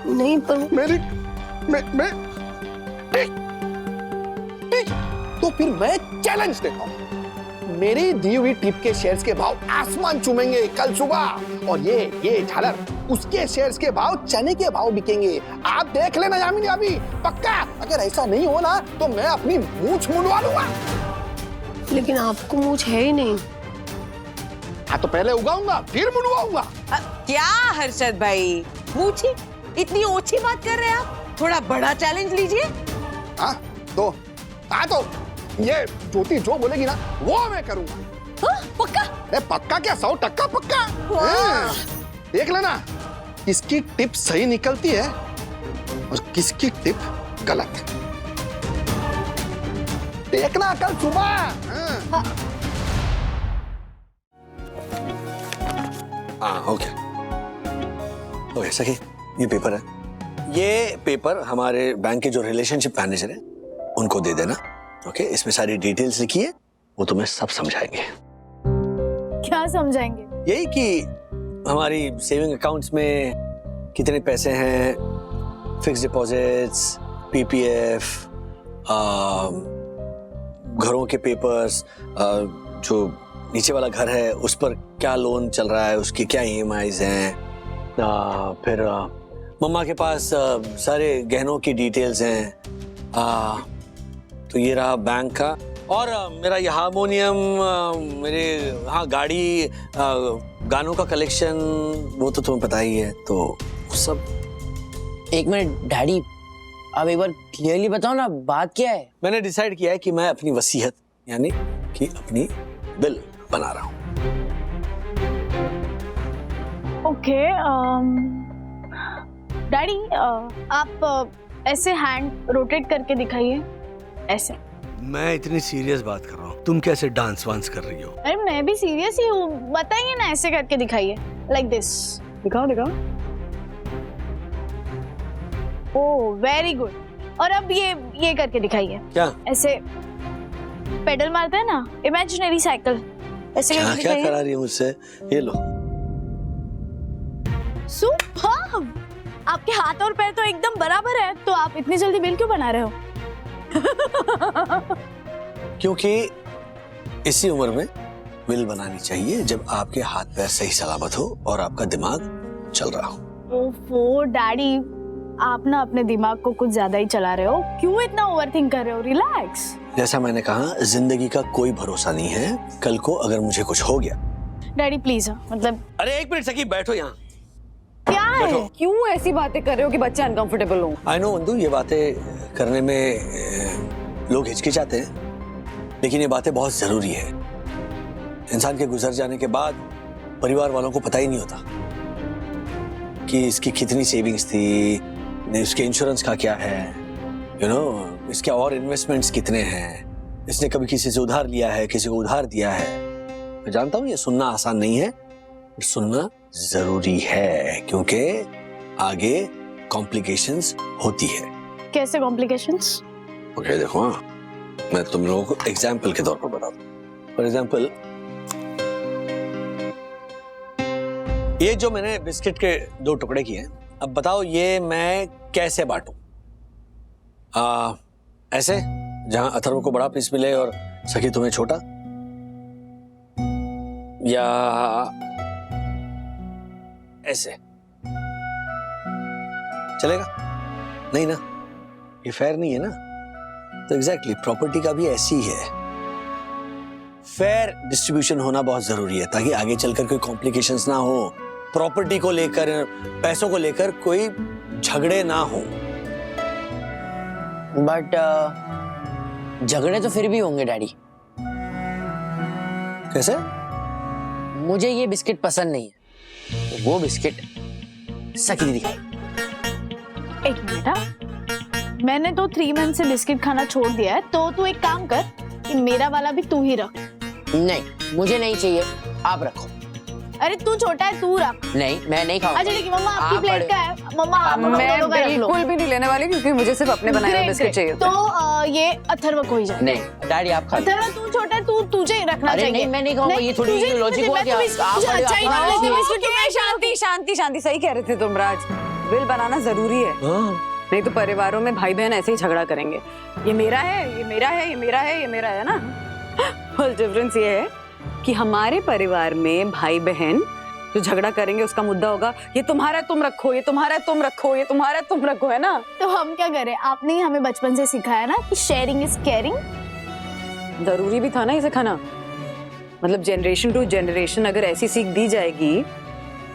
नहीं पर मेरी मैं ठीक तो फिर मैं चैलेंज देता हूँ। मेरी दी हुई टिप के शेयर्स के भाव आसमान चूमेंगे कल सुबह, और ये झालर उसके शेयर्स के भाव चने के भाव बिकेंगे। आप देख लेना यामिनी अभी पक्का। अगर ऐसा नहीं हो ना तो मैं अपनी मूंछ मुंडवा लूंगा। लेकिन आपको मूंछ है ही नहीं। हाँ तो पहले उगाऊंगा फिर मुंडवाऊंगा। क्या हर्षद भाई मूछी इतनी ओछी बात कर रहे हैं आप, थोड़ा बड़ा चैलेंज लीजिए। हाँ तो ये ज्योति जो बोलेगी ना वो मैं करूंगा। पक्का? पक्का क्या 100% पक्का। देख लेना किसकी टिप सही निकलती है और किसकी टिप गलत। देखना कल सुबह। ओके सखी ये पेपर है। ये पेपर हमारे बैंक के जो रिलेशनशिप मैनेजर है उनको दे देना। ओके इसमें सारी डिटेल्स लिखी है, वो तुम्हें सब समझाएंगे। क्या समझाएंगे? यही कि हमारी सेविंग अकाउंट्स में कितने पैसे हैं, फिक्स डिपॉजिट्स, पीपीएफ, घरों के पेपर्स, जो नीचे वाला घर है उस पर क्या लोन चल रहा है, उसकी क्या ईएमआईज हैं, फिर मम्मा के पास सारे गहनों की डिटेल्स हैं। तो ये रहा बैंक का, और मेरा ये हारमोनियम, मेरे गाड़ी, गानों का कलेक्शन, वो तो तुम्हें पता ही है। तो सब एक मिनट डैडी, अब एक बार क्लियरली बताओ ना बात क्या है। मैंने डिसाइड किया है कि मैं अपनी वसीयत यानी कि अपनी बिल बना रहा हूँ। ओके डैडी आप ऐसे हैंड रोटेट करके दिखाइए, ऐसे। मैं इतनी सीरियस बात कर रहा हूँ, तुम कैसे डांस वांस कर रही हो? अरे मैं भी सीरियस ही हूँ, बताइए ना ऐसे करके दिखाइए, लाइक दिस। दिखाओ दिखाओ। Oh very good. और अब ये करके दिखाइए। क्या? ऐसे पेडल मारते हैं ना, इमेजिनरी साइकिल, ऐसे क्या करके क्या दिखाइए। करा रही है मुझसे? ये लो। सुपर्ब! आपके हाथ और पैर तो एकदम बराबर है, तो आप इतनी जल्दी बिल क्यों बना रहे हो? क्योंकि इसी उम्र में बिल बनानी चाहिए जब आपके हाथ पैर सही सलामत हो और आपका दिमाग चल रहा हो। ओफो डैडी, आप ना अपने दिमाग को कुछ ज्यादा ही चला रहे हो। क्यों इतना ओवरथिंक कर रहे हो? रिलैक्स। जैसा मैंने कहा, जिंदगी का कोई भरोसा नहीं है। कल को अगर मुझे कुछ हो गया। डैडी प्लीज, मतलब। अरे एक मिनट सखी, बैठो यहाँ। क्या है? क्यों ऐसी बातें कर रहे हो कि बच्चे अनकंफर्टेबल हो? आई नो वंदू, ये बातें करने में लोग हिचकिचाते हैं, लेकिन ये बातें बहुत जरूरी है। इंसान के गुजर जाने के बाद परिवार वालों को पता ही नहीं होता कि इसकी कितनी सेविंग्स थी, इसके इंश्योरेंस का क्या है, इसके और इन्वेस्टमेंट्स कितने हैं, इसने कभी किसी से उधार लिया है, किसी को उधार दिया है। मैं जानता हूँ ये सुनना आसान नहीं है, पर सुनना जरूरी है, क्योंकि आगे कॉम्प्लिकेशंस होती है। कैसे कॉम्प्लिकेशंस? ओके देखो, मैं तुम लोगों को एग्जाम्पल के तौर पर बताता हूँ। फॉर एग्जाम्पल, ये जो मैंने बिस्किट के 2 टुकड़े किए हैं, अब बताओ ये मैं कैसे बांटूं? ऐसे, जहां अथर्व को बड़ा पीस मिले और सखी तुम्हें छोटा, या ऐसे चलेगा? नहीं ना, ये फेयर नहीं है ना। तो एग्जैक्टली प्रॉपर्टी का भी ऐसी ही है। फेयर डिस्ट्रीब्यूशन होना बहुत जरूरी है ताकि आगे चलकर कोई कॉम्प्लिकेशंस ना हो, प्रॉपर्टी को लेकर, पैसों को लेकर कोई झगड़े ना हो। बट झगड़े तो फिर भी होंगे डैडी। कैसे? मुझे ये बिस्किट पसंद नहीं है, तो वो बिस्किट सकी दीदी खाए। एक मिनट, हाँ? मैंने तो 3 मंथ से बिस्किट खाना छोड़ दिया है, तो तू एक काम कर कि मेरा वाला भी तू ही रख। नहीं, मुझे नहीं चाहिए, आप रखो। अरे तू छोटा है, तू रख। नहीं, मैं नहीं खाऊंगा। अच्छा देखिए मम्मा, आपकी प्लेट का है। मम्मा आप मैं दोनों का रख लो। बिल्कुल भी नहीं लेने वाली, क्योंकि मुझे सिर्फ अपने बनाए हुए Great, बिस्किट great। चाहिए होते तो हैं। ये अथर्व को ही जाए। नहीं डैडी आप खा लो। अथर्व तू छोटा है, तू तुझे ही रखना अरे चाहिए। नहीं, मैं नहीं खाऊंगा, ये थोड़ी तुझे- लॉजिक तुझे- हुआ मैं क्या? तुम्हें- आप तुझे बड़े अच्छा ही आप- कर लेती हूँ, इसमें क्यों ओके, शांति शांति शांति, सही कह रहे थे तुम राज। बिल बनाना जरूरी है, नहीं तो परिवारों में भाई बहन ऐसे ही झगड़ा करेंगे। ये मेरा है, ये मेरा है, ये मेरा है, ये मेरा है ना। फुल डिफरेंस ये है कि हमारे परिवार में भाई बहन जो झगड़ा करेंगे उसका मुद्दा होगा ये तुम्हारा तुम रखो, ये तुम्हारा तुम रखो, ये तुम्हारा तुम रखो, है ना। तो हम क्या करें? आपने ही हमें बचपन से सिखाया ना कि शेयरिंग इज केयरिंग। जरूरी भी था ना इसे खाना। मतलब जनरेशन टू जनरेशन अगर ऐसी सीख दी जाएगी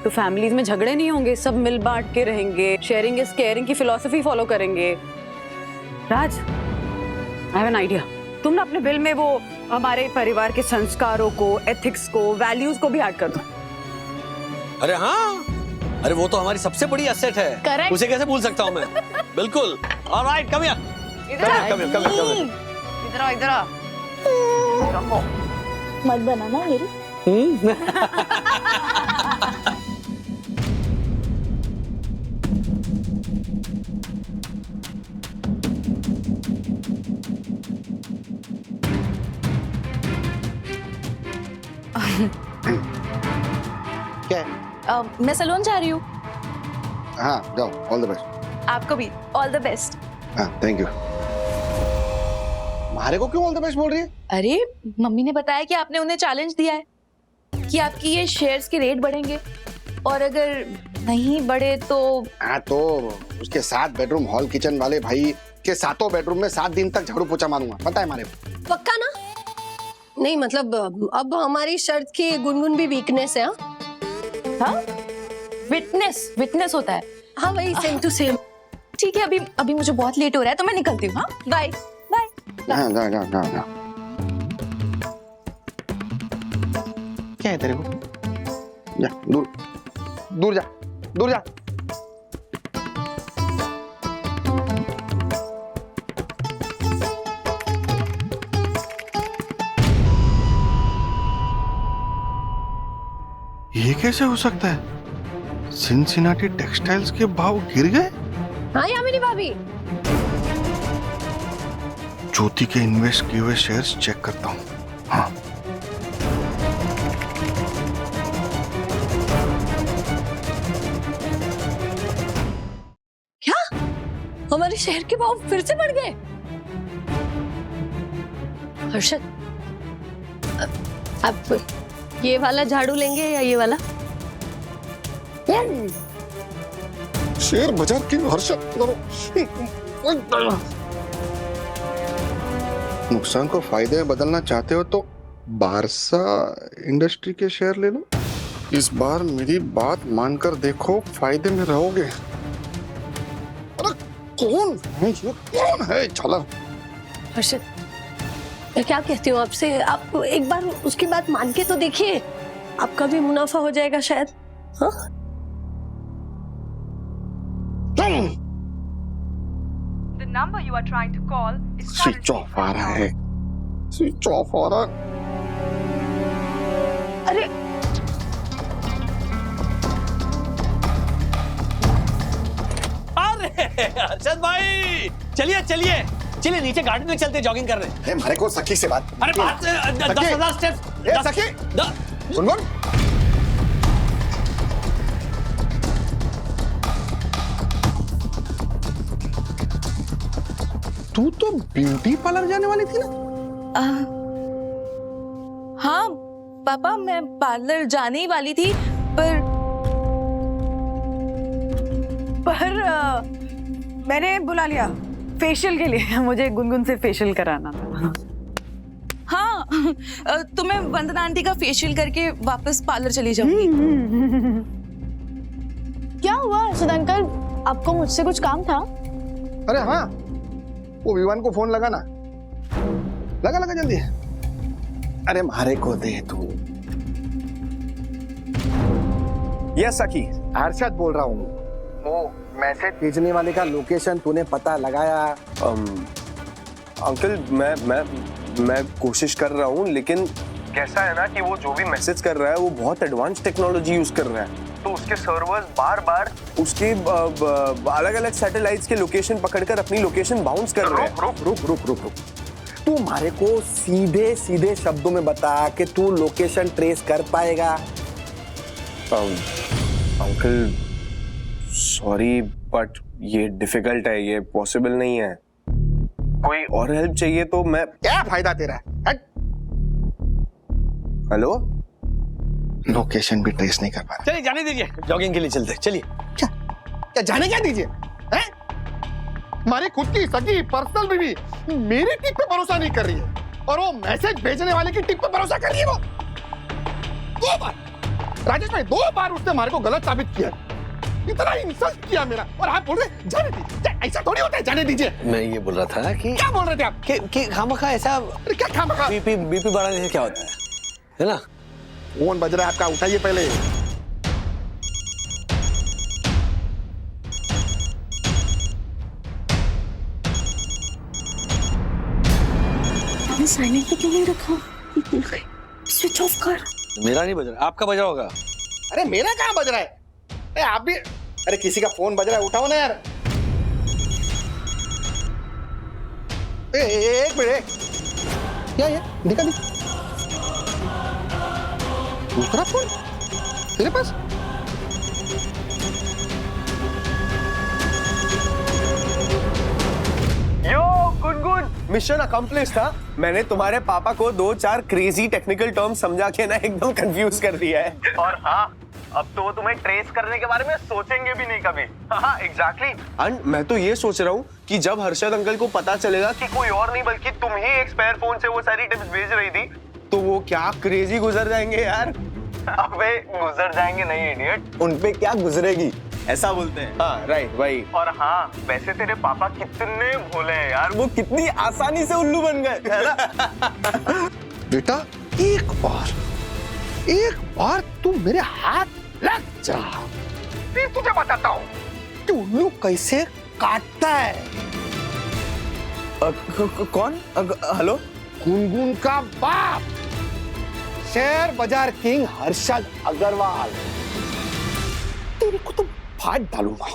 तो फैमिलीज में झगड़े नहीं होंगे, सब मिल बांट के रहेंगे, शेयरिंग इज केयरिंग की फिलॉसफी फॉलो करेंगे। राज, आई हैव एन आइडिया। तुम ना अपने बिल में वो हमारे परिवार के संस्कारों को, एथिक्स को, वैल्यूज को भी ऐड कर दो। अरे हाँ, अरे वो तो हमारी सबसे बड़ी एसेट है। Correct. उसे कैसे भूल सकता हूँ मैं? बिल्कुल। Alright, come here. इधर आ, कम हियर। इधर आ, इधर आ। मत बनाना मेरी। क्या है? मैं सलून जा रही हूँ। हाँ जाओ, ऑल द बेस्ट। आपको भी ऑल द बेस्ट। हाँ थैंक यू। मारे को क्यों ऑल द बेस्ट बोल रही है? अरे मम्मी ने बताया कि आपने उन्हें चैलेंज दिया है कि आपकी ये शेयर्स के रेट बढ़ेंगे और अगर नहीं बढ़े तो। हाँ तो उसके 7 बेडरूम हॉल किचन वाले भाई के 7 बेडरूम में 7 दिन तक झाड़ू पोछा मारूंगा, पता है हमारे को। पक्का ना? नहीं मतलब अब हमारी शर्त की गुनगुन भी वीकनेस है। हाँ, विटनेस होता है। हाँ वही सेम टू सेम। ठीक है, अभी मुझे बहुत लेट हो रहा है तो मैं निकलती हूँ। हाँ बाय बाय। हाँ जा। क्या है तेरे को? जा दूर जा। ये कैसे हो सकता है? सिनसिनाटी टेक्सटाइल्स के भाव गिर गए? हाँ यामिनी भाभी। ज्योति के इन्वेस्ट किए हुए शेयर्स चेक करता हूँ। हाँ क्या? हमारे शहर के भाव फिर से बढ़ गए? हर्षद, आप ये वाला झाड़ू लेंगे या ये वाला? शेयर बाजार की हर्षद करो। नुकसान को फायदे में बदलना चाहते हो तो बारसा इंडस्ट्री के शेयर ले लो। इस बार मेरी बात मानकर देखो, फायदे में रहोगे। अरे कौन है ये? कौन है? चलो हर्षद, मैं क्या कहती हूँ आपसे, आप एक बार उसकी बात मान के तो देखिए, आपका भी मुनाफा हो जाएगा शायद। हाँ? The number you are trying to call is switch off आ रहा है, स्विच ऑफ आ रहा है। अरे अर्शद भाई, चलिए नीचे गार्डन में चलते, जॉगिंग कर रहे हैं। हमारे को सखी से बात। अरे बात 10,000 स्टेप्स। सखी गुनगुन, तू तो ब्यूटी पार्लर जाने वाली थी ना? हाँ पापा, मैं पार्लर जाने ही वाली थी, पर मैंने बुला लिया फेशियल के लिए। मुझे गुनगुन से फेशियल कराना था। हाँ तो मैं वंदना आंटी का फेशियल करके वापस पार्लर चली जाऊंगी। क्या हुआ हर्षद अंकल, आपको मुझसे कुछ काम था? अरे हाँ, वो विवान को फोन लगा ना, लगा लगा जल्दी। अरे मारे को दे तू। यस सखी। हर्षद बोल रहा हूँ। वो मैसेज भेजने वाले का लोकेशन तूने पता लगाया? अंकल मैं कोशिश कर रहा हूँ, लेकिन कैसा है ना कि वो जो भी मैसेज कर रहा है वो बहुत एडवांस टेक्नोलॉजी यूज कर रहा है, तो उसके सर्वर्स बार बार उसके अलग अलग सैटेलाइट्स के लोकेशन पकड़कर अपनी लोकेशन बाउंस कर रहे हैं। रुक। तू हमारे को सीधे सीधे शब्दों में बता कि तू लोकेशन ट्रेस कर पाएगा? अंकल सॉरी, बट ये डिफिकल्ट है, ये पॉसिबल नहीं है। कोई और हेल्प चाहिए तो मैं। क्या फायदा तेरा? हट। हेलो, लोकेशन भी ट्रेस नहीं कर पा रहा। चलिए जाने दीजिए, जॉगिंग के लिए चलते। चलिए। क्या जाने क्या दीजिए? हैं? हमारी खुद की सगी पर्सनल बीवी मेरी टिप पे भरोसा नहीं कर रही है, और वो मैसेज भेजने वाले की टिप पे भरोसा कर रही है। वो 2 बार राजेश भाई, 2 बार उसने हमारे को गलत साबित किया, इतना इंसल्ट किया मेरा, और आप बोल रहे जाने दीजिए। ऐसा थोड़ी होता है, जाने दीजिए। मैं ये बोल रहा था कि क्या बोल रहे थे आप? कि खामखा ऐसा। क्या खामखा? बीपी बढ़ाने से क्या होता है ना? फोन बज रहा है आपका, उठाइए पहले। साइलेंट पे क्यों नहीं रखा? स्विच ऑफ कर। मेरा नहीं बज रहा, आपका बज रहा होगा। अरे मेरा कहाँ बज रहा है? अरे आप भी, अरे किसी का फोन बज रहा है, उठाओ ना यार। एक मिनट, क्या ये निकल दूसरा फोन तेरे पास? यो गुड, मिशन अकम्प्लिश था। मैंने तुम्हारे पापा को 2-4 क्रेजी टेक्निकल टर्म समझा के ना एकदम कंफ्यूज कर दिया है। और हाँ, अब तो वो तुम्हें ट्रेस करने के बारे में सोचेंगे भी नहीं कभी। हाँ एग्जैक्टली। एंड मैं तो ये सोच रहा हूँ कि जब हर्षद अंकल को पता चलेगा कि कोई और नहीं बल्कि तुम ही एक स्पेयर फोन से वो सारी टिप्स भेज रही थी, तो वो क्या क्रेजी गुजर जाएंगे यार। अबे गुजर जाएंगे नहीं इडियट, उनपे क्या गुजरेगी, ऐसा बोलते हैं। हाँ राइट भाई। और हाँ, वैसे तेरे पापा कितने भोले हैं यार, वो कितनी आसानी से उल्लू बन गए, है ना? बेटा एक बार तू मेरे हाथ लग जा, फिर तुझे बताता हूँ कि उल्लू कैसे काटता है। कौन? हेलो? गुनगुन का बाप, शेयर बाजार किंग हर्षद अग्रवाल। तेरे को तो फाड़ डालूंगा,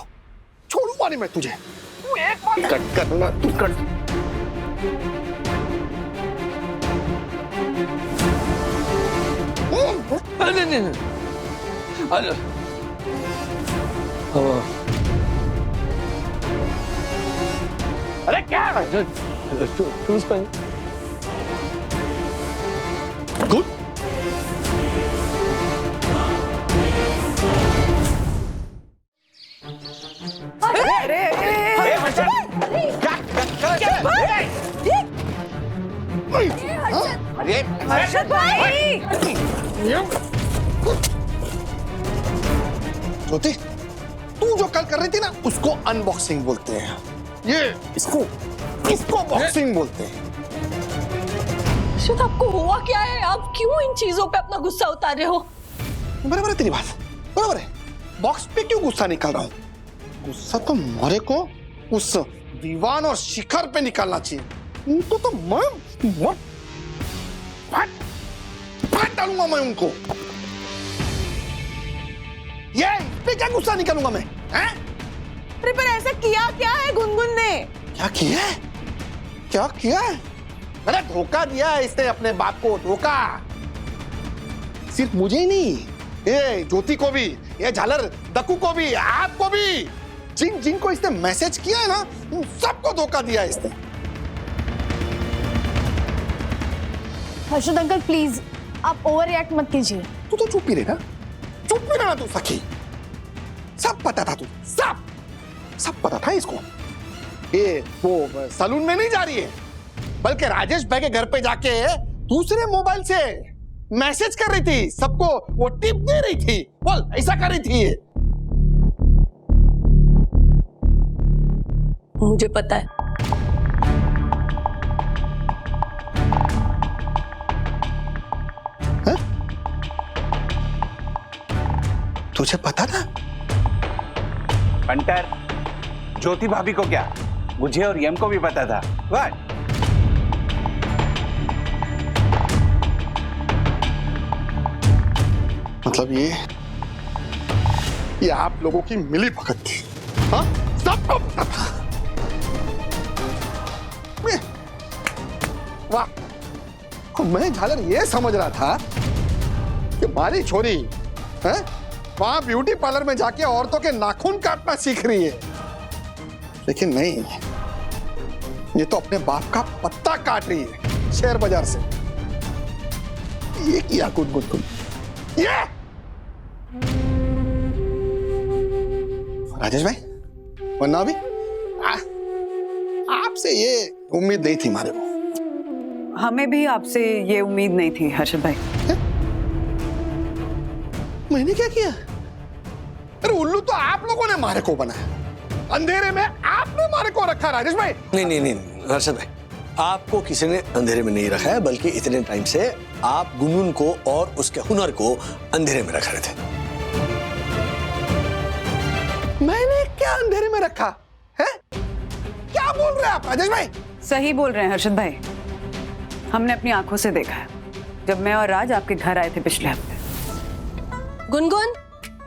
छोड़ूंगा नहीं मैं तुझे। तू एक बार कट करना, तू कट। नहीं। अरे क्या? गुड। हर्षद भाई! ज्योति, तू जो कल कर रही थी ना, उसको अनबॉक्सिंग बोलते हैं। ये इसको बॉक्सिंग बोलते हैं। हर्षद, आपको हुआ क्या है? आप क्यों इन चीजों पे अपना गुस्सा उतार रहे हो? बराबर है तेरी बात, बराबर है। बॉक्स पे क्यों गुस्सा निकाल रहा हूँ? गुस्सा तो मारे को उस दीवान और शिखर पे निकालना चाहिए। उनको तो मैं फाड़ डालूंगा मैं उनको। ये पे क्या गुस्सा निकालूंगा मैं? हैं? अरे पर ऐसा किया क्या है गुनगुन ने? क्या किया है? क्या किया है? अरे धोखा दिया है इसने अपने बाप को, धोखा। सिर्फ मुझे ही नहीं, ये ज्योति को भी, ये झालर दक्कू को भी, आपको भी, जिनको इसने मैसेज किया है ना, उन सबको धोखा दिया है इसने। हर्षद अंकल प्लीज, आप ओवर रिएक्ट मत कीजिए। तू तो चुप ही रहना, चुप ही रहना तू सखी। सब पता था, तू सब पता था इसको। ये वो सलून में नहीं जा रही है, बल्कि राजेश भाई के घर पे जाके दूसरे मोबाइल से मैसेज कर रही थी, सबको वो टिप दे रही थी, बोल ऐसा कर रही थी ये। मुझे पता है। तुझे पता था? पंटर, ज्योति भाभी को क्या, मुझे और यम को भी पता था। What? मतलब ये आप लोगों की मिली भगत थी, हाँ? सबको पता था। वाह, मैं झालर ये समझ रहा था कि हमारी छोरी है वहां ब्यूटी पार्लर में जाके औरतों के नाखून काटना सीख रही है, लेकिन नहीं, ये तो अपने बाप का पत्ता काट रही है शेयर बाजार से। ये किया कुछ ये राजेश भाई, वरना भी आपसे ये उम्मीद नहीं थी हमारे को। हमें भी आपसे ये उम्मीद नहीं थी हर्षद भाई। मैंने क्या किया? अरे उल्लू तो आप लोगों ने मारे को बनाया, अंधेरे में आपने मारे को रखा राजेश भाई। नहीं हर्षद भाई, आपको किसी ने अंधेरे में नहीं रखा है, बल्कि इतने टाइम से आप गुनगुन को और उसके हुनर को अंधेरे में रख रहे थे। मैंने क्या अंधेरे में रखा है? क्या बोल रहे हैं आप राजेश भाई? सही बोल रहे हैं हर्षद भाई, हमने अपनी आंखों से देखा है जब मैं और राज आपके घर आए थे पिछले हफ्ते। गुनगुन,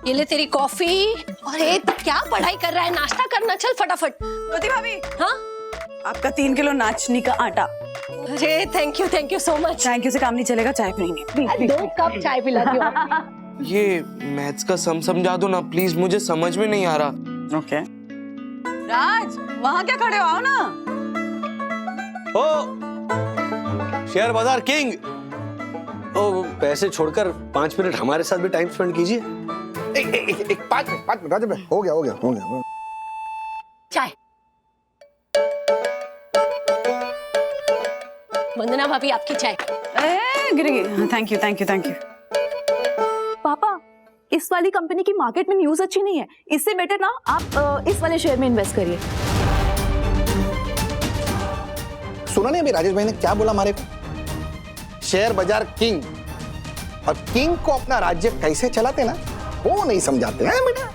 ये ले तेरी कॉफी। और ये क्या पढ़ाई कर रहा है? नाश्ता करना, चल फटाफट। ज्योति भाभी, हाँ आपका 3 किलो नाचनी का आटा। अरे thank you so much. Thank you से काम नहीं चलेगा, चाय पिलाएंगे। 2 कप चाय पिलाती हूँ। ये मैथ्स का सम समझा दो ना प्लीज, मुझे समझ में नहीं आ रहा। ओके। राज, वहां क्या खड़े हो, आओ ना। ओ शेयर बाजार किंग, ओ पैसे छोड़कर 5 मिनट हमारे साथ भी टाइम स्पेंड कीजिए। एक 5 मिनट राजेश भाई, हो गया। चाय। वंदना भाभी, आपकी चाय। गिरेगी। Thank you. पापा, इस वाली कंपनी की मार्केट में न्यूज अच्छी नहीं है, इससे बेटर ना आप इस वाले शेयर में इन्वेस्ट करिए। सुना नहीं अभी राजेश भाई ने क्या बोला हमारे को? शेयर बाजार किंग, और किंग को अपना राज्य कैसे चलाते ना वो नहीं समझाते हैं बेटा।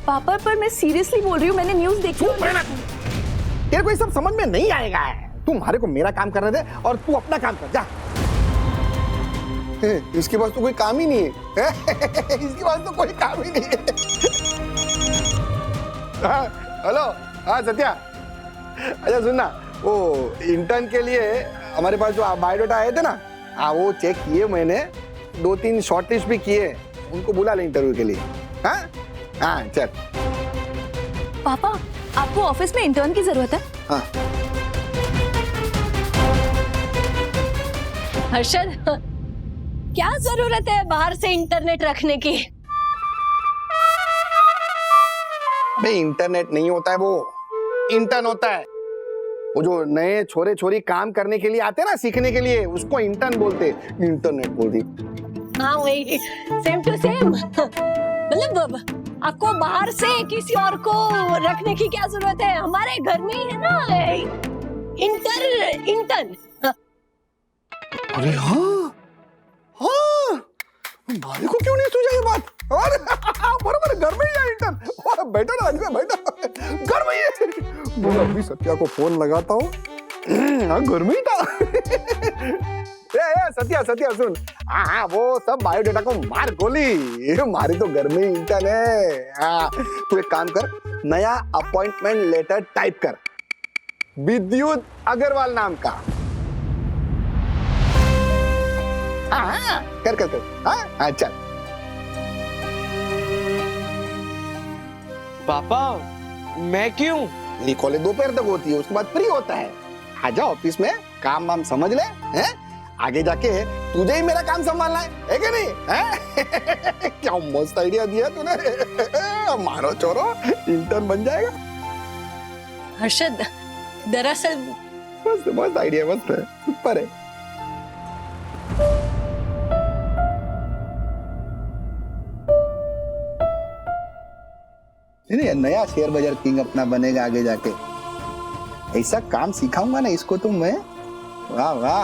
पापा, पर मैं सीरियसली बोल रही हूँ, मैंने न्यूज देखी। तेरे को ये सब समझ में नहीं आएगा। तू हमारे को मेरा काम करने दे और तू अपना काम कर जा। इसके पास तो कोई काम ही नहीं है। इसके पास तो कोई काम ही नहीं है। हेलो, हाँ सत्या, अच्छा सुनना, वो इंटर्न के लिए हमारे पास जो बायोडाटा आए थे ना, हाँ वो चेक किए मैंने, 2-3 शॉर्टलिस्ट भी किए, उनको बुला ले इंटरव्यू के लिए। हाँ चल। पापा, आपको ऑफिस में इंटर्न की जरूरत है? हाँ। हर्षद, क्या जरूरत है बाहर से इंटरनेट रखने की? भाई इंटरनेट नहीं होता है, वो इंटर्न होता है। वो जो नए छोरे छोरी काम करने के लिए आते हैं ना, सीखने के लिए, उसको इंटर्न बोलते। इंटरनेट बोल दी। हाँ वही, सेम टू सेम। मतलब आपको बाहर से किसी और को रखने की क्या जरूरत है? हमारे घर में ही है ना इंटर्न। अरे हाँ, हमारे को क्यों नहीं सूझा ये बात? बराबर घर में ही है इंटर्न। बैठा ना आदमी, बैठा घर में ही है। बोला अभी सत्या को फोन लगाता हूँ। घर में ही था। सत्या सुन, हाँ वो सब बायोडाटा को मार गोली, हमारी तो घर में ही इंटर्न है। तू एक काम कर, नया अपॉइंटमेंट लेटर टाइप कर, विद्युत अग्रवाल नाम का। हाँ कर। हाँ चल। पापा, मैं क्यों? ये कॉलेज दोपहर तक होती है, उसके बाद फ्री होता है। आजा ऑफिस में, काम वाम समझ ले, हैं? आगे जाके तुझे ही मेरा काम संभालना है कि नहीं? हैं? क्या मस्त आइडिया दिया तूने। मारो चोरो, इंटर्न बन जाएगा। हर्षद, दरअसल मस्त आइडिया, मस्त है, सुपर है। नहीं, नया शेयर बाजार किंग अपना बनेगा आगे जाके। ऐसा काम सिखाऊंगा ना इसको तो मैं, वाह वाह।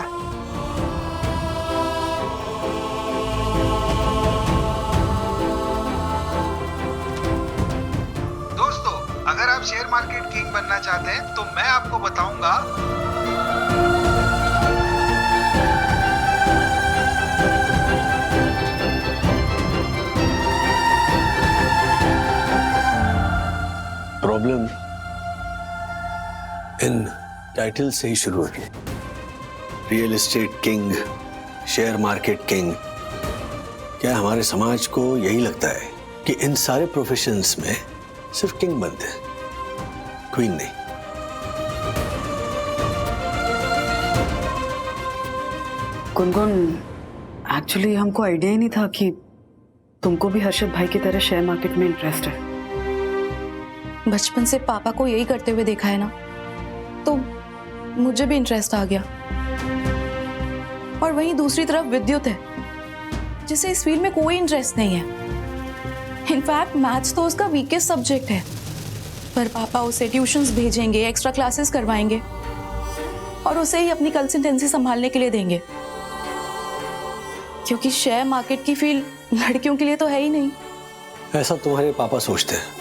दोस्तों, अगर आप शेयर मार्केट किंग बनना चाहते हैं तो मैं आपको बताऊंगा प्रॉब्लम इन टाइटल से ही शुरू हुई। Real estate king, share market king. क्या हमारे समाज को यही लगता है कि इन सारे प्रोफेशंस में सिर्फ किंग बनते हैं, क्वीन नहीं? गुनगुन, एक्चुअली हमको आइडिया ही नहीं था कि तुमको भी हर्षद भाई की तरह शेयर मार्केट में इंटरेस्ट है। बचपन से पापा को यही करते हुए देखा है ना, तो मुझे भी इंटरेस्ट आ गया। और वहीं दूसरी तरफ विद्युत है, जिसे इस फील्ड में कोई इंटरेस्ट नहीं है। इनफैक्ट मैथ्स तो उसका वीकेस्ट सब्जेक्ट है, पर पापा उसे ट्यूशंस भेजेंगे, एक्स्ट्रा क्लासेस करवाएंगे और उसे ही अपनी कंसल्टेंसी संभालने के लिए देंगे, क्योंकि शेयर मार्केट की फील्ड लड़कियों के लिए तो है ही नहीं। ऐसा तुम्हारे पापा सोचते हैं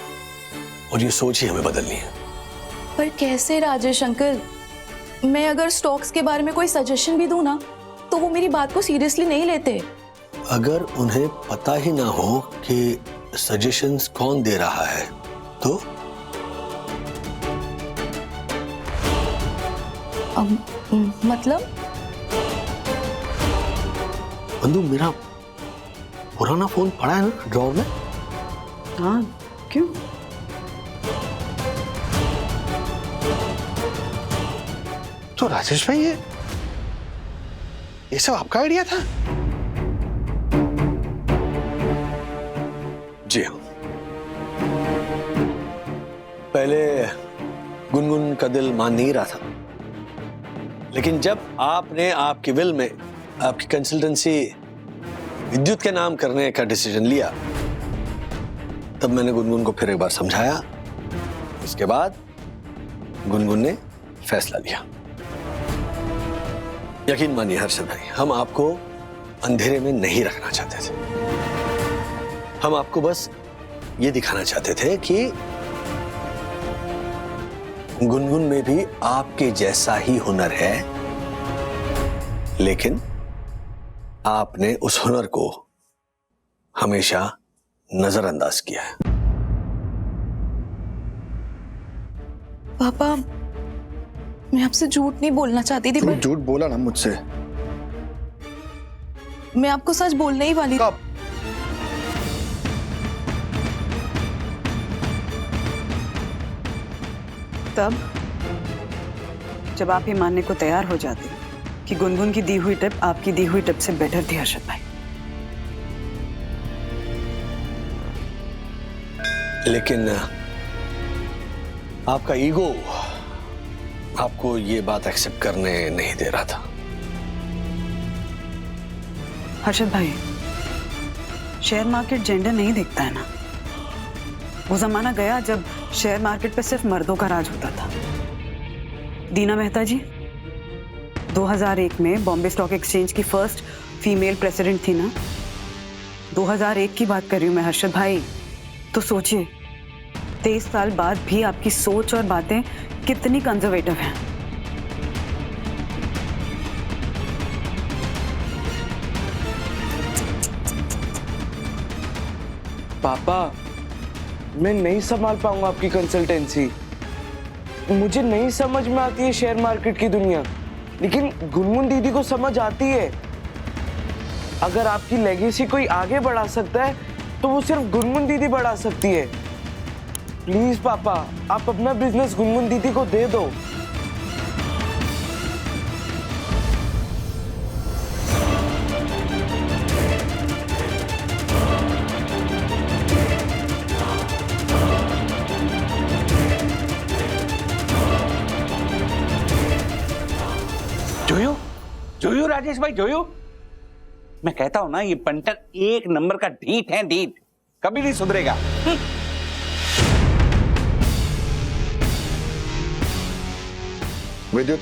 और ये सोच ही हमें बदलनी है। पर कैसे राजेश अंकल? मैं अगर स्टॉक्स के बारे में कोई सजेशन भी दूं ना, तो वो मेरी बात को सीरियसली नहीं लेते। अगर उन्हें पता ही ना हो कि सजेशंस कौन दे रहा है तो मतलब बंधु, मेरा पुराना फोन पड़ा है ना ड्रॉर में। हाँ, क्यों? तो राजेश भाई, ये सब आपका आइडिया था? जी हाँ। पहले गुनगुन का दिल मान नहीं रहा था, लेकिन जब आपने आपकी विल में आपकी कंसल्टेंसी विद्युत के नाम करने का डिसीजन लिया, तब मैंने गुनगुन को फिर एक बार समझाया। इसके बाद गुनगुन ने फैसला लिया। यकीन मानिए हर्षद भाई, हम आपको अंधेरे में नहीं रखना चाहते थे। हम आपको बस ये दिखाना चाहते थे कि गुनगुन में भी आपके जैसा ही हुनर है, लेकिन आपने उस हुनर को हमेशा नजरअंदाज किया है। पापा, मैं आपसे झूठ नहीं बोलना चाहती थी, पर झूठ बोला ना मुझसे। मैं आपको सच बोलने ही वाली थी। तब जब आप ये मानने को तैयार हो जाते कि गुनगुन की दी हुई टिप आपकी दी हुई टिप से बेटर थी हर्षद भाई। लेकिन आपका ईगो आपको ये बात एक्सेप्ट करने नहीं दे रहा था। हर्षद भाई, शेयर मार्केट जेंडर नहीं देखता है ना। वो जमाना गया जब शेयर मार्केट पे सिर्फ मर्दों का राज होता था। दीना मेहता जी 2001 में बॉम्बे स्टॉक एक्सचेंज की फर्स्ट फीमेल प्रेसिडेंट थी ना। 2001 की बात कर रही हूं मैं हर्षद भाई। तो सोचिए 23 साल बाद भी आपकी सोच और बातें कितनी कंजर्वेटिव हैं। पापा, मैं नहीं संभाल पाऊंगा आपकी कंसल्टेंसी। मुझे नहीं समझ में आती है शेयर मार्केट की दुनिया, लेकिन गुनगुन दीदी को समझ आती है। अगर आपकी लेगेसी कोई आगे बढ़ा सकता है तो वो सिर्फ गुनगुन दीदी बढ़ा सकती है। प्लीज पापा, आप अपना बिजनेस गुनगुन दीदी को दे दो। जोयो राजेश भाई, जोयो। मैं कहता हूं ना, ये पंटर एक नंबर का ढीठ है, ढीठ। कभी नहीं सुधरेगा। विद्युत,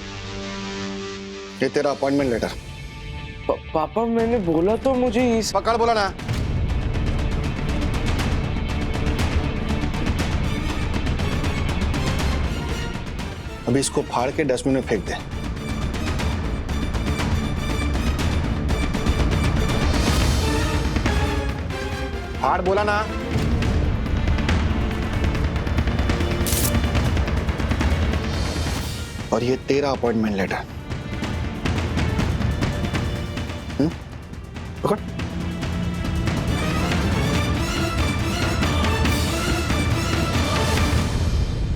ये तेरा अपॉइंटमेंट लेटर। पापा मैंने बोला तो मुझे इस पकड़, बोला ना। अभी इसको फाड़ के डस्टबिन में फेंक दे। फाड़, बोला ना। और ये तेरा अपॉइंटमेंट लेटर। पकड़।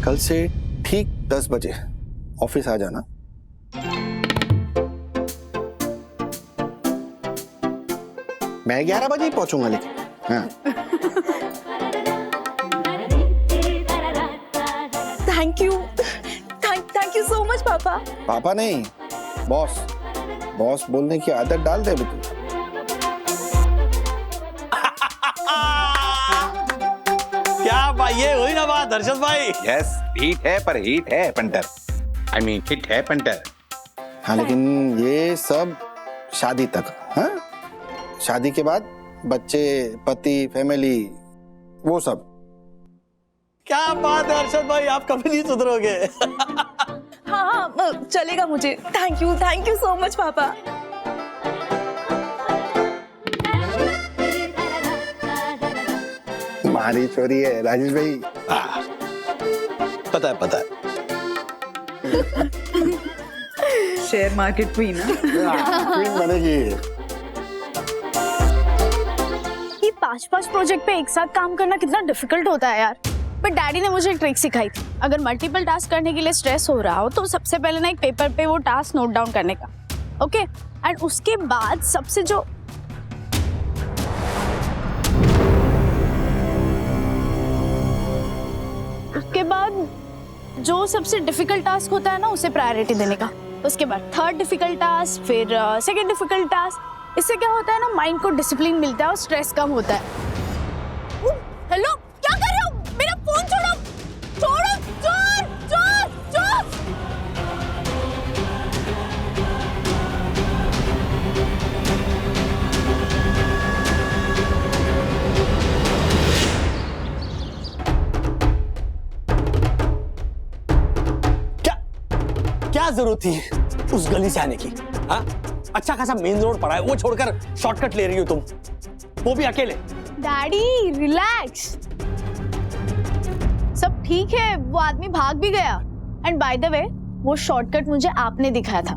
कल से ठीक 10 बजे ऑफिस आ जाना। मैं 11 बजे ही पहुंचूंगा, लेकिन हाँ। थैंक यू सो मच पापा। पापा नहीं, बॉस। बॉस बोलने की आदत डाल दे बेटू। क्या भाई, ये हुई ना बात हर्षद भाई। यस, हीट है पर हीट है पंटर। आई मीन हिट है पंटर। हाँ, लेकिन ये सब शादी तक। हाँ, शादी के बाद बच्चे, पति, फैमिली, वो सब। क्या बात है हर्षद भाई, आप कभी नहीं सुधरोगे। हाँ चलेगा मुझे। थैंक यू सो मच पापा। हमारी चोरी है राजेश भाई। पता है। शेयर मार्केट क्वीन ना। क्वीन बनेगी। ये 5 प्रोजेक्ट पे एक साथ काम करना कितना डिफिकल्ट होता है यार। बट डैडी ने मुझे एक ट्रिक सिखाई थी। अगर मल्टीपल टास्क करने के लिए स्ट्रेस हो रहा हो तो सबसे पहले ना एक पेपर पे वो टास्क नोट डाउन करने का, ओके? एंड उसके बाद जो सबसे डिफिकल्ट टास्क होता है ना, उसे प्रायोरिटी देने का। उसके बाद थर्ड डिफिकल्ट टास्क, फिर सेकंड डिफिकल्ट टास्क। इससे क्या होता है ना, माइंड को डिसिप्लिन मिलता है और स्ट्रेस कम होता है। हेलो, क्या कर रहे हो? मेरा फोन छोड़ो, छोड़ो, चोर, चोर, चोर। क्या जरूरत थी उस गली से आने की? हाँ, अच्छा खासा मेन रोड पड़ा है, वो छोड़कर शॉर्टकट ले रही हो तुम, वो भी अकेले। डैडी रिलैक्स, सब ठीक है। वो आदमी भाग भी गया। एंड बाय द वे, वो शॉर्टकट मुझे आपने दिखाया था।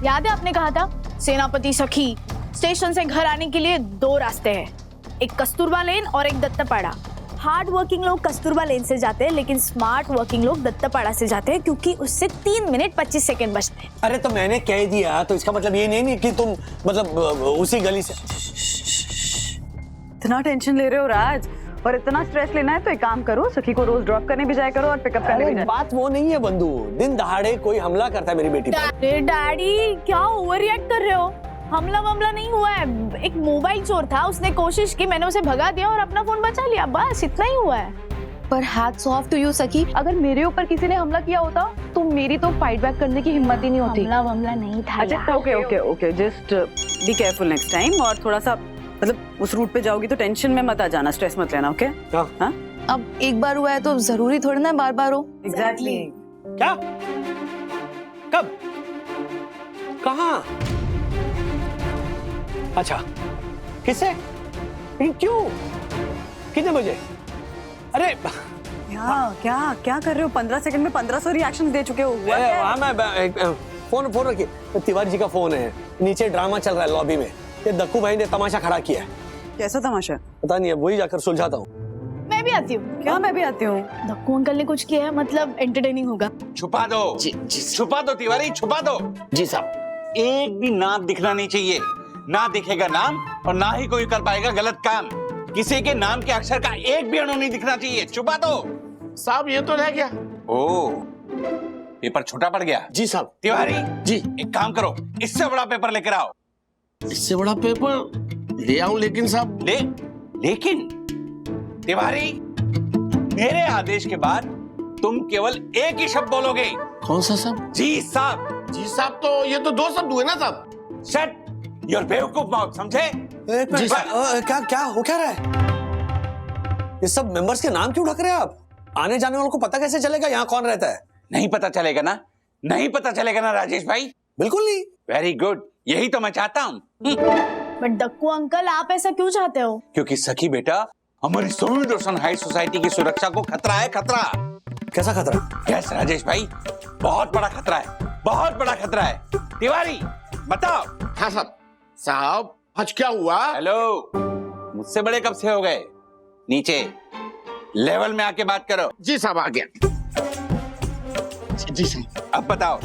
याद है आपने कहा था, सेनापति सखी, स्टेशन से घर आने के लिए 2 रास्ते हैं, एक कस्तूरबा लेन और एक दत्तापाड़ा। हार्ड वर्किंग लोग कस्तूरबा लेन से जाते हैं, लेकिन स्मार्ट वर्किंग लोग दत्तापाड़ा से जाते हैं, क्योंकि उससे 3 मिनट 25 सेकंड बचते हैं। अरे तो मैंने कह दिया, तो इसका मतलब ये नहीं कि तुम मतलब उसी गली से। इतना टेंशन ले रहे हो राज, और इतना स्ट्रेस लेना है तो एक काम करो, सखी को रोज ड्रॉप करने भी जाया करो और पिकअप करने भी जाया। बात वो नहीं है बंधु, दिन दहाड़े कोई हमला करता है मेरी बेटी पर। डैडी क्या ओवर रिएक्ट कर रहे हो? हमला नहीं हुआ है। एक मोबाइल चोर था, उसने कोशिश की, मैंने उसे भगा दिया और अपना फोन बचा लिया, बस इतना ही हुआ है। पर हैट्स ऑफ टू यू सखी, अगर मेरे ऊपर किसी ने हमला किया होता तो मेरी तो फाइट बैक करने की हिम्मत ही नहीं होती। हमला नहीं था। अच्छा okay, just be careful next time, और थोड़ा सा मतलब उस रूट पे जाओगी तो टेंशन में मत आ जाना, स्ट्रेस मत लेना, ओके? हाँ, अब एक बार हुआ है तो जरूरी थोड़ी ना बार बार हो। एग्जैक्टली। क्या? कब? कहाँ? अच्छा, किससे? क्यों? कितने बजे? अरे क्या कर रहे हो? 15 सेकंड में 1500 रिएक्शन दे चुके हो। हाँ, मैं फोन रखिए, तिवारी जी का फोन है, नीचे ड्रामा चल रहा है लॉबी में। ये दक्कू भाई ने तमाशा खड़ा किया है। कैसा तमाशा? पता नहीं है, वही जाकर सुलझाता हूँ। मैं भी आती हूँ। क्या मैं भी आती हूँ? दक्कू अंकल ने कुछ किया है, मतलब एंटरटेनिंग होगा। छुपा दो जी, छुपा दो तिवारी, छुपा दो जी साहब। एक भी नाम दिखना नहीं चाहिए, ना दिखेगा नाम और ना ही कोई कर पाएगा गलत काम। किसी के नाम के अक्षर का एक भी अणु नहीं दिखना चाहिए, छुपा दो। साहब ये तो रह गया। ओ, पेपर छोटा पड़ गया। जी साहब। तिवारी जी, एक काम करो, इससे बड़ा पेपर लेकर आओ। इससे बड़ा पेपर ले आऊं? लेकिन साहब लेकिन तिवारी, मेरे आदेश के बाद तुम केवल एक ही शब्द बोलोगे। कौन सा साहब? जी साहब। जी साहब तो ये तो 2 शब्द हुए ना साहब। शट योर बेवकूफ माउथ, समझे? जी क्या क्या हो क्या रहा है? ये सब मेंबर्स के नाम क्यों ढक रहे हैं आप? आने जाने वालों को पता कैसे चलेगा यहाँ कौन रहता है? नहीं पता चलेगा ना, नहीं पता चलेगा ना राजेश भाई? बिल्कुल नहीं। वेरी गुड, यही तो मैं चाहता हूँ। बट दक्कू अंकल, आप ऐसा क्यों चाहते हो? क्योंकि सखी बेटा, हमारी सोनी रोशन हाई सोसाइटी की सुरक्षा को खतरा है, खतरा। कैसा खतरा? यस राजेश भाई, बहुत बड़ा खतरा है, बहुत बड़ा खतरा है। तिवारी बताओ। हाँ साहब। साहब आज क्या हुआ? हेलो, मुझसे बड़े कब से हो गए? नीचे लेवल में आके बात करो। जी साहब आ गया। जी साहब। अब बताओ।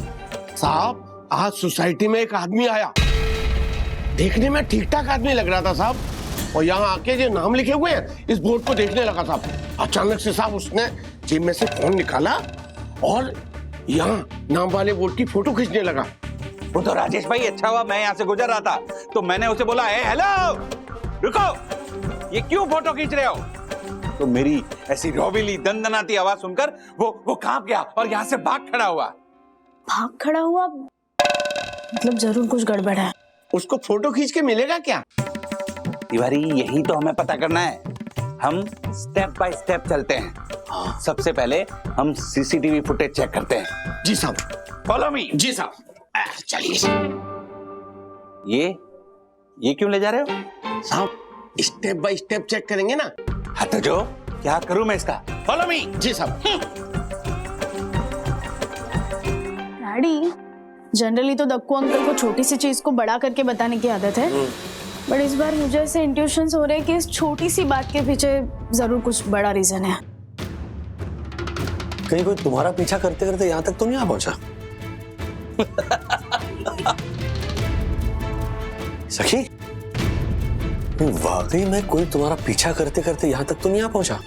साहब आज सोसाइटी में एक आदमी आया, देखने में ठीक ठाक आदमी लग रहा था साहब, और यहाँ आके जो नाम लिखे हुए हैं इस बोर्ड को देखने लगा साहब। अचानक से साहब उसने जेब में से फोन निकाला और यहाँ नाम वाले बोर्ड की फोटो खींचने लगा। वो तो राजेश भाई अच्छा हुआ मैं यहाँ से गुजर रहा था तो मैंने उसे बोला, ए हेलो रुको, ये क्यों फोटो खींच रहे हो? तो मेरी ऐसी रोबीली दंदनाती आवाज सुनकर वो कांप गया और यहाँ से भाग खड़ा हुआ। भाग खड़ा हुआ मतलब जरूर कुछ गड़बड़ है। उसको फोटो खींच के मिलेगा क्या? तिवारी यही तो हमें पता करना है। हम स्टेप बाय स्टेप चलते हैं। सबसे पहले हम सीसीटीवी फुटेज चेक करते हैं। जी साहब। Follow me. जी साहब। चलिए। ये क्यों ले जा रहे हो? साहब स्टेप बाय स्टेप चेक करेंगे ना। हाँ तो जो क्या करूं मैं इसका? Follow me. जी साहब। डैडी, जनरली तो दक्कू अंकल को छोटी सी चीज को बड़ा करके बताने की आदत है, बट इस बार मुझे ऐसे इंट्यूशंस हो रहे हैं कि इस छोटी सी बात के पीछे जरूर कुछ बड़ा रीजन है। कहीं कोई तुम्हारा पीछा करते करते यहाँ तक तो नहीं आ पहुंचा? सखी, वाकई में कोई तुम्हारा पीछा करते करते यहाँ तक तो नहीं आ पहुंचा?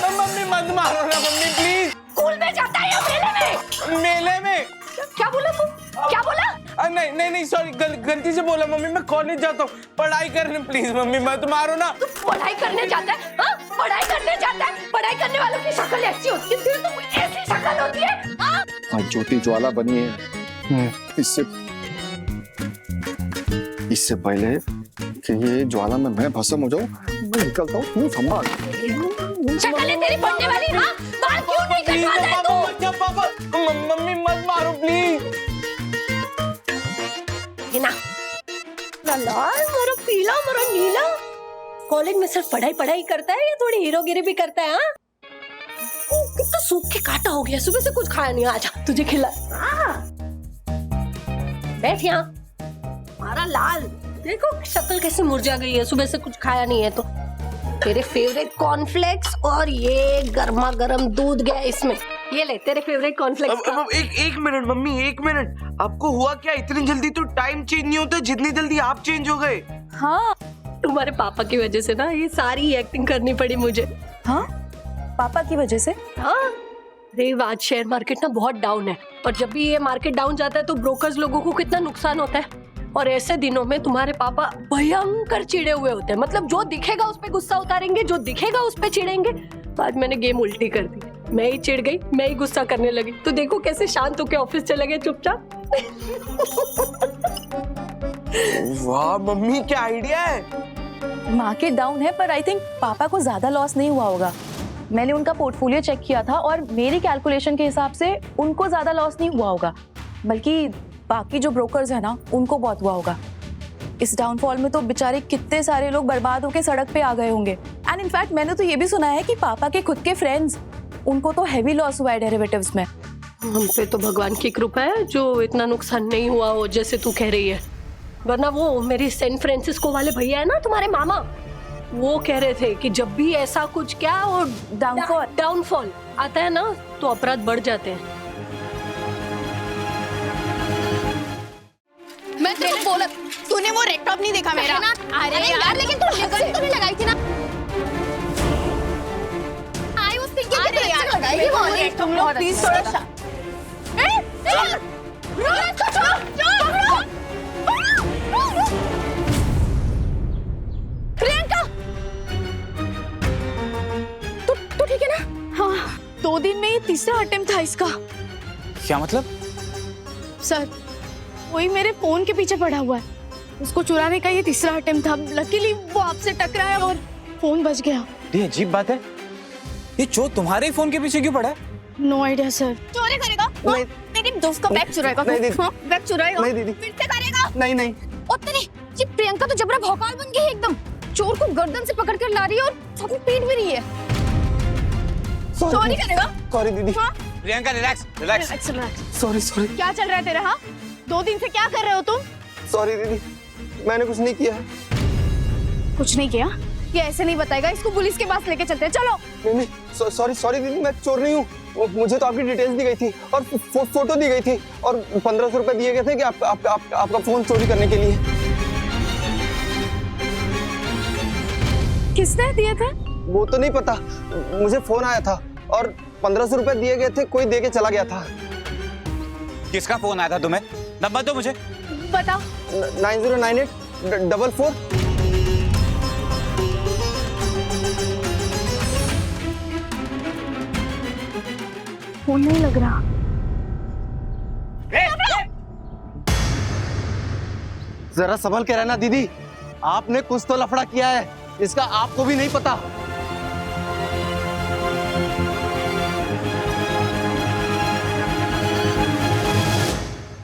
मम्मी मत मारो ना मम्मी प्लीज। स्कूल में जाता है या मेले में? मेले में। क्या बोला तू? क्या बोला? नहीं नहीं नहीं सॉरी, गलती से बोला मम्मी। मैं कॉलेज जाता हूँ पढ़ाई करने, प्लीज मम्मी मत मारो ना। तू पढ़ाई करने जाता है? हाँ? पढ़ाई करने जाता है? पढ़ाई करने वालों की शक्ल ऐसी होती है, तेरी तो ऐसी शक्ल होती है। हाँ? आज ज्योति ज्वाला बनी है, इससे पहले कि ये ज्वाला में मैं भस्म हो जाऊं, मैं निकलता हूँ। तू संभाल। शक्ल है तेरी पढ़ने वाली। हाँ? बाल क्यों नहीं कटवाता है तू? मम्मी मत मारो प्लीज। ना लाल मेरा पीला मेरा नीला, कॉलेज में सिर्फ पढ़ाई पढ़ाई करता है या थोड़ी हीरोगिरी भी करता है? हाँ? कितना सूख के काटा हो गया, सुबह से कुछ खाया नहीं। आजा तुझे खिला। बैठ यहाँ। हमारा लाल देखो शक्ल कैसे मुरझा गई है, सुबह से कुछ खाया नहीं है तो। तेरे फेवरेट कॉर्नफ्लेक्स और ये गर्मा गर्म दूध गया इसमें, ये ले तेरे फेवरेट कॉर्नफ्लेक्स। एक मिनट मम्मी, एक मिनट। आपको हुआ क्या? इतनी जल्दी तो टाइम चेंज नहीं होता जितनी जल्दी आप चेंज हो गए। हाँ तुम्हारे पापा की वजह से ना ये सारी एक्टिंग करनी पड़ी मुझे। हाँ पापा की वजह से? हाँ रेव, आज शेयर मार्केट ना बहुत डाउन है और जब भी ये मार्केट डाउन जाता है तो ब्रोकर्स लोगों को कितना नुकसान होता है। और ऐसे दिनों में तुम्हारे पापा भयंकर चिड़े हुए होते हैं, मतलब जो दिखेगा उस पे गुस्सा उतारेंगे, जो दिखेगा उस पे चिड़ेंगे। तो आज मैंने गेम उल्टी कर दी, मैं ही चिढ़ गई, मैं ही गुस्सा करने लगी। तो देखो कैसे शांत होकर ऑफिस चले गए चुपचाप। वाह मम्मी क्या आइडिया है। मार्केट डाउन है पर आई थिंक पापा को ज्यादा लॉस नहीं हुआ होगा। मैंने उनका पोर्टफोलियो चेक किया था और मेरी कैलकुलेशन के हिसाब से उनको ज्यादा लॉस नहीं हुआ होगा, बल्कि बाकी जो ब्रोकर्स है ना उनको बहुत हुआ होगा। इस डाउनफॉल में तो बेचारे कितने सारे लोग बर्बाद होकर सड़क पे आ गए होंगे। एंड इनफैक्ट मैंने तो ये भी सुना है कि पापा के खुद के फ्रेंड्स, उनको तो हेवी लॉस हुआ है डेरिवेटिव्स में। हम पे तो भगवान की कृपा है जो इतना नुकसान नहीं हुआ हो जैसे तू कह रही है, वरना वो मेरी सैन फ्रांसिस्को वाले भैया है ना तुम्हारे मामा, वो कह रहे थे कि जब भी ऐसा कुछ क्या और डाउनफॉल आता है ना तो अपराध बढ़ जाते हैं। मैं तेरे को बोला, तूने वो रेड टॉप नहीं देखा मेरा? अरे यार लेकिन तू लगाई थी ना। आई वाज थिंकिंग ये वाले तुम लोग प्लीज थोड़ा सा प्रियंका, तू ठीक है ना? हाँ, 2 दिन में ये तीसरा अटेम्प्ट था इसका। क्या मतलब? सर, कोई मेरे फोन के पीछे पड़ा हुआ है। उसको चुराने का ये तीसरा अटेम्प्ट था। लकीली वो आपसे टकराया और फोन बच गया। ये अजीब बात है, ये चोर तुम्हारे ही फोन के पीछे क्यों पड़ा है? No idea sir. चोरी करेगा? नहीं। तेरी दोस्त का बैग चुराएगा? नहीं दीदी। हाँ, बैग चुराएगा? नहीं दीदी। फिर से करेगा? नहीं। और तेरी ये प्रियंका तो जबरा भौकाल बन गई है एकदम। चोर को गर्दन से पकड़ कर ला रही है और साथ में पीट भी रही है। चोरी करेगा? सॉरी दीदी। हाँ? प्रियंका रिलैक्स। सॉरी। क्या चल रहा है तेरा? हाँ, 2 दिन से क्या कर रहे हो तुम? सॉरी दीदी, मैंने कुछ नहीं किया। कुछ नहीं किया? ये ऐसे नहीं बताएगा, इसको पुलिस के पास लेके चलते हैं। चलो। नहीं, सॉरी दीदी, मैं चोर नहीं हूँ। मुझे तो आपकी डिटेल्स दी गई थी और फोटो दी गई थी और 1500 रुपए दिए गए थे कि आपका फोन चोरी करने के लिए। किसने दिए थे? वो तो नहीं पता, मुझे फोन आया था और 1500 रुपए दिए गए थे, कोई दे के चला गया था। किसका फोन आया था तुम्हें? नंबर दो मुझे। बताओ। 909844। फोन नहीं लग रहा। जरा संभल के रहना दीदी, आपने कुछ तो लफड़ा किया है, इसका आपको भी नहीं पता।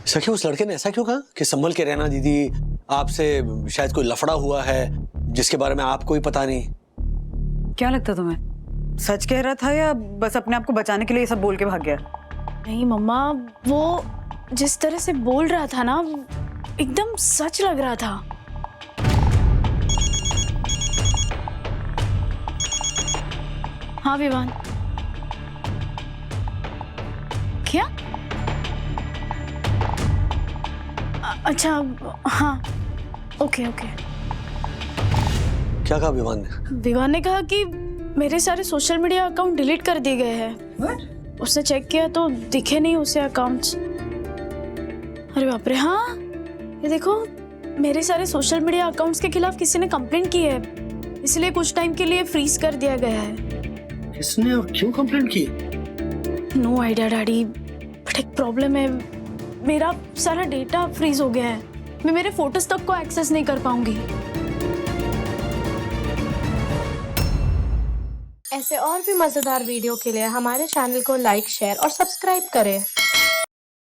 सखी, उस लड़के ने ऐसा क्यों कहा कि संभल के रहना दीदी, आपसे शायद कोई लफड़ा हुआ है जिसके बारे में आपको ही पता नहीं? क्या लगता तुम्हें, सच कह रहा था या बस अपने आप को बचाने के लिए ये सब बोल के भाग गया? नहीं मम्मा, वो जिस तरह से बोल रहा था ना, एकदम सच लग रहा था। हाँ विवान। क्या? अच्छा, हाँ, ओके। क्या कहा विवान ने? विवान ने कहा कि मेरे सारे सोशल मीडिया अकाउंट डिलीट कर दिए गए हैं। उसने चेक किया तो दिखे नहीं उसे अकाउंट्स। अरे बाप रे, हाँ, ये देखो, मेरे सारे सोशल मीडिया अकाउंट्स के खिलाफ किसी ने कंप्लेंट की है, इसलिए कुछ टाइम के लिए फ्रीज कर दिया गया है। किसने और क्यों कंप्लेंट की? नो आइडिया डैडी, बट एक प्रॉब्लम है, मेरा सारा डेटा फ्रीज हो गया है। मैं मेरे फोटोज तक को एक्सेस नहीं कर पाऊंगी। ऐसे और भी मजेदार वीडियो के लिए हमारे चैनल को लाइक, शेयर और सब्सक्राइब करें।